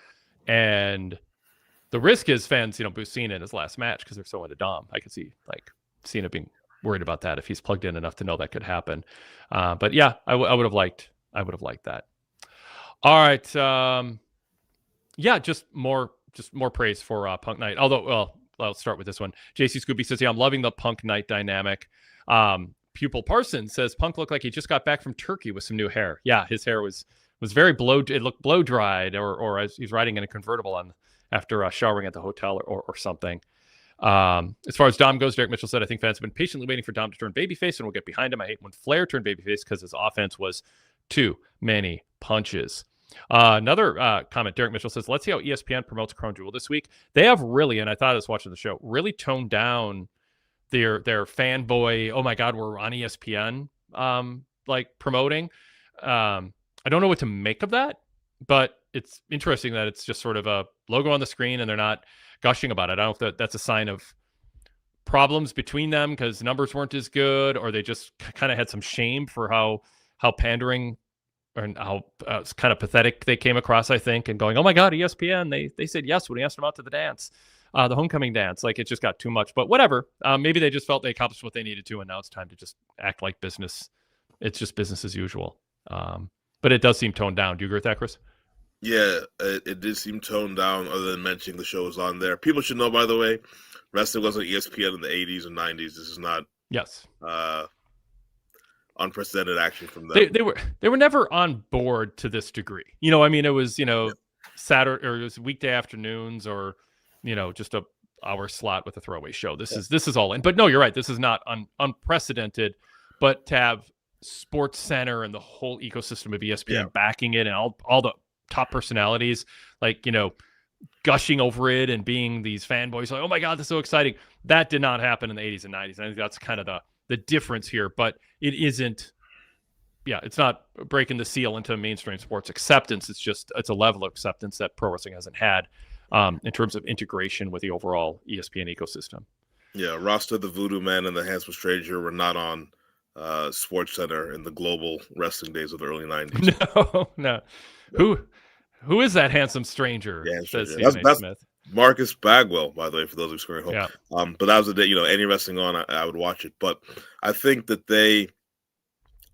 And the risk is fans, boo Cena in his last match because they're so into Dom. I could see like Cena being worried about that if he's plugged in enough to know that could happen. But yeah, I would have liked that. All right. Just more praise for Punk Knight. Although, well, I'll start with this one. JC Scooby says, I'm loving the Punk Knight dynamic. Pupil Parsons says Punk looked like he just got back from Turkey with some new hair. Yeah, his hair was very it looked blow dried, or as he's riding in a convertible after showering at the hotel or something. As far as Dom goes, Derek Mitchell said, I think fans have been patiently waiting for Dom to turn babyface, and we'll get behind him. I hate when Flair turned babyface because his offense was too many punches. Another comment, Derek Mitchell says, let's see how ESPN promotes Crown Jewel this week. They have really, and I thought I was watching the show, really toned down their fanboy, oh my God, we're on ESPN, like promoting. I don't know what to make of that, but it's interesting that it's just sort of a logo on the screen and they're not gushing about it. I don't know if that's a sign of problems between them because numbers weren't as good, or they just kind of had some shame for how pandering and how kind of pathetic they came across, I think, and going, oh my God, ESPN, they said yes when he asked them out to the dance, the homecoming dance. Like, it just got too much, but whatever. Maybe they just felt they accomplished what they needed to, and now it's time to just act like business. It's just business as usual. But it does seem toned down. Do you agree with that, Chris? Yeah, it did seem toned down, other than mentioning the show was on there. People should know, by the way, wrestling was on ESPN in the 80s and 90s. This is not unprecedented action from them. They were never on board to this degree. It was, Saturday, or it was weekday afternoons, or, just a hour slot with a throwaway show. This is all in. But no, you're right. This is not unprecedented, but to have Sports Center and the whole ecosystem of ESPN backing it, and all the top personalities, like, gushing over it and being these fanboys like, oh my God, this is so exciting. That did not happen in the 80s and 90s. I think that's kind of the difference here, but it isn't, it's not breaking the seal into mainstream sports acceptance. It's a level of acceptance that pro wrestling hasn't had in terms of integration with the overall ESPN ecosystem. Yeah, Rasta the Voodoo Man and the Handsome Stranger were not on Sports Center in the global wrestling days of the early 90s. No. Who is that handsome stranger? Yeah, that's Smith. Marcus Bagwell, by the way, for those who are scoring home. Yeah. But that was the day, any wrestling on, I would watch it. But I think that the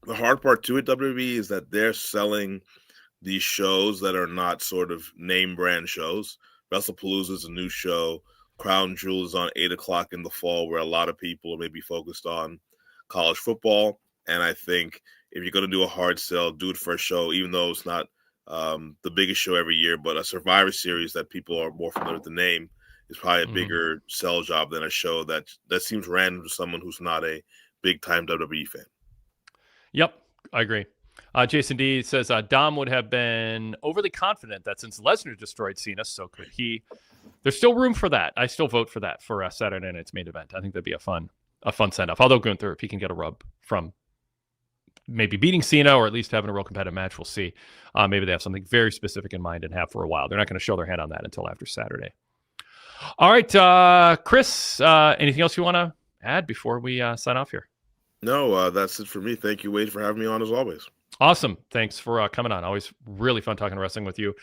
hard part to it, WWE, is that they're selling these shows that are not sort of name brand shows. WrestlePalooza is a new show. Crown Jewel is on 8 o'clock in the fall, where a lot of people are maybe focused on college football. And I think if you're going to do a hard sell, do it for a show, even though it's not the biggest show every year, but a Survivor Series that people are more familiar with the name is probably a bigger sell job than a show that seems random to someone who's not a big time WWE fan. Yep, I agree. Jason D says Dom would have been overly confident that since Lesnar destroyed Cena, so could he. There's still room for that. I still vote for that for Saturday night's main event. I think that'd be a fun send off. Although Gunther, if he can get a rub from maybe beating Cena or at least having a real competitive match, we'll see. Maybe they have something very specific in mind and have for a while. They're not going to show their hand on that until after Saturday. All right, Chris, anything else you want to add before we sign off here? No, that's it for me. Thank you, Wade, for having me on as always. Awesome. Thanks for coming on. Always really fun talking wrestling with you.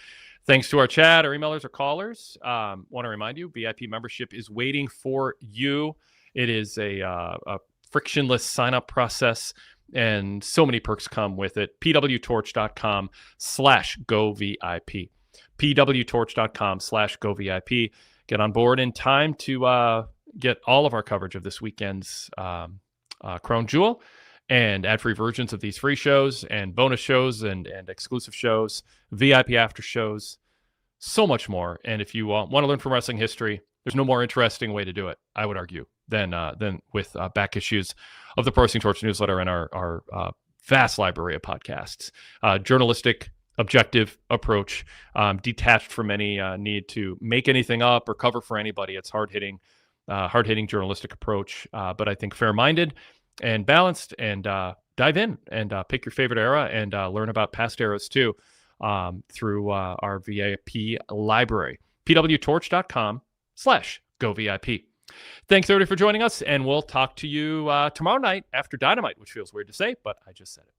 Thanks to our chat, our emailers, or callers. Want to remind you, VIP membership is waiting for you. It is a frictionless sign-up process, and so many perks come with it. PWTorch.com/GoVIP. PWTorch.com/GoVIP. Get on board in time to get all of our coverage of this weekend's Crown Jewel, and ad-free versions of these free shows and bonus shows and exclusive shows, VIP after shows, so much more. And if you want to learn from wrestling history, there's no more interesting way to do it, I would argue, than with back issues of the Pro Wrestling Torch newsletter and our vast library of podcasts. Journalistic, objective approach, detached from any need to make anything up or cover for anybody. It's hard-hitting journalistic approach, but I think fair-minded and balanced, and dive in and pick your favorite era and learn about past eras too through our VIP library. PWTorch.com/GoVIP. Thanks everybody for joining us, and we'll talk to you tomorrow night after Dynamite, which feels weird to say, but I just said it.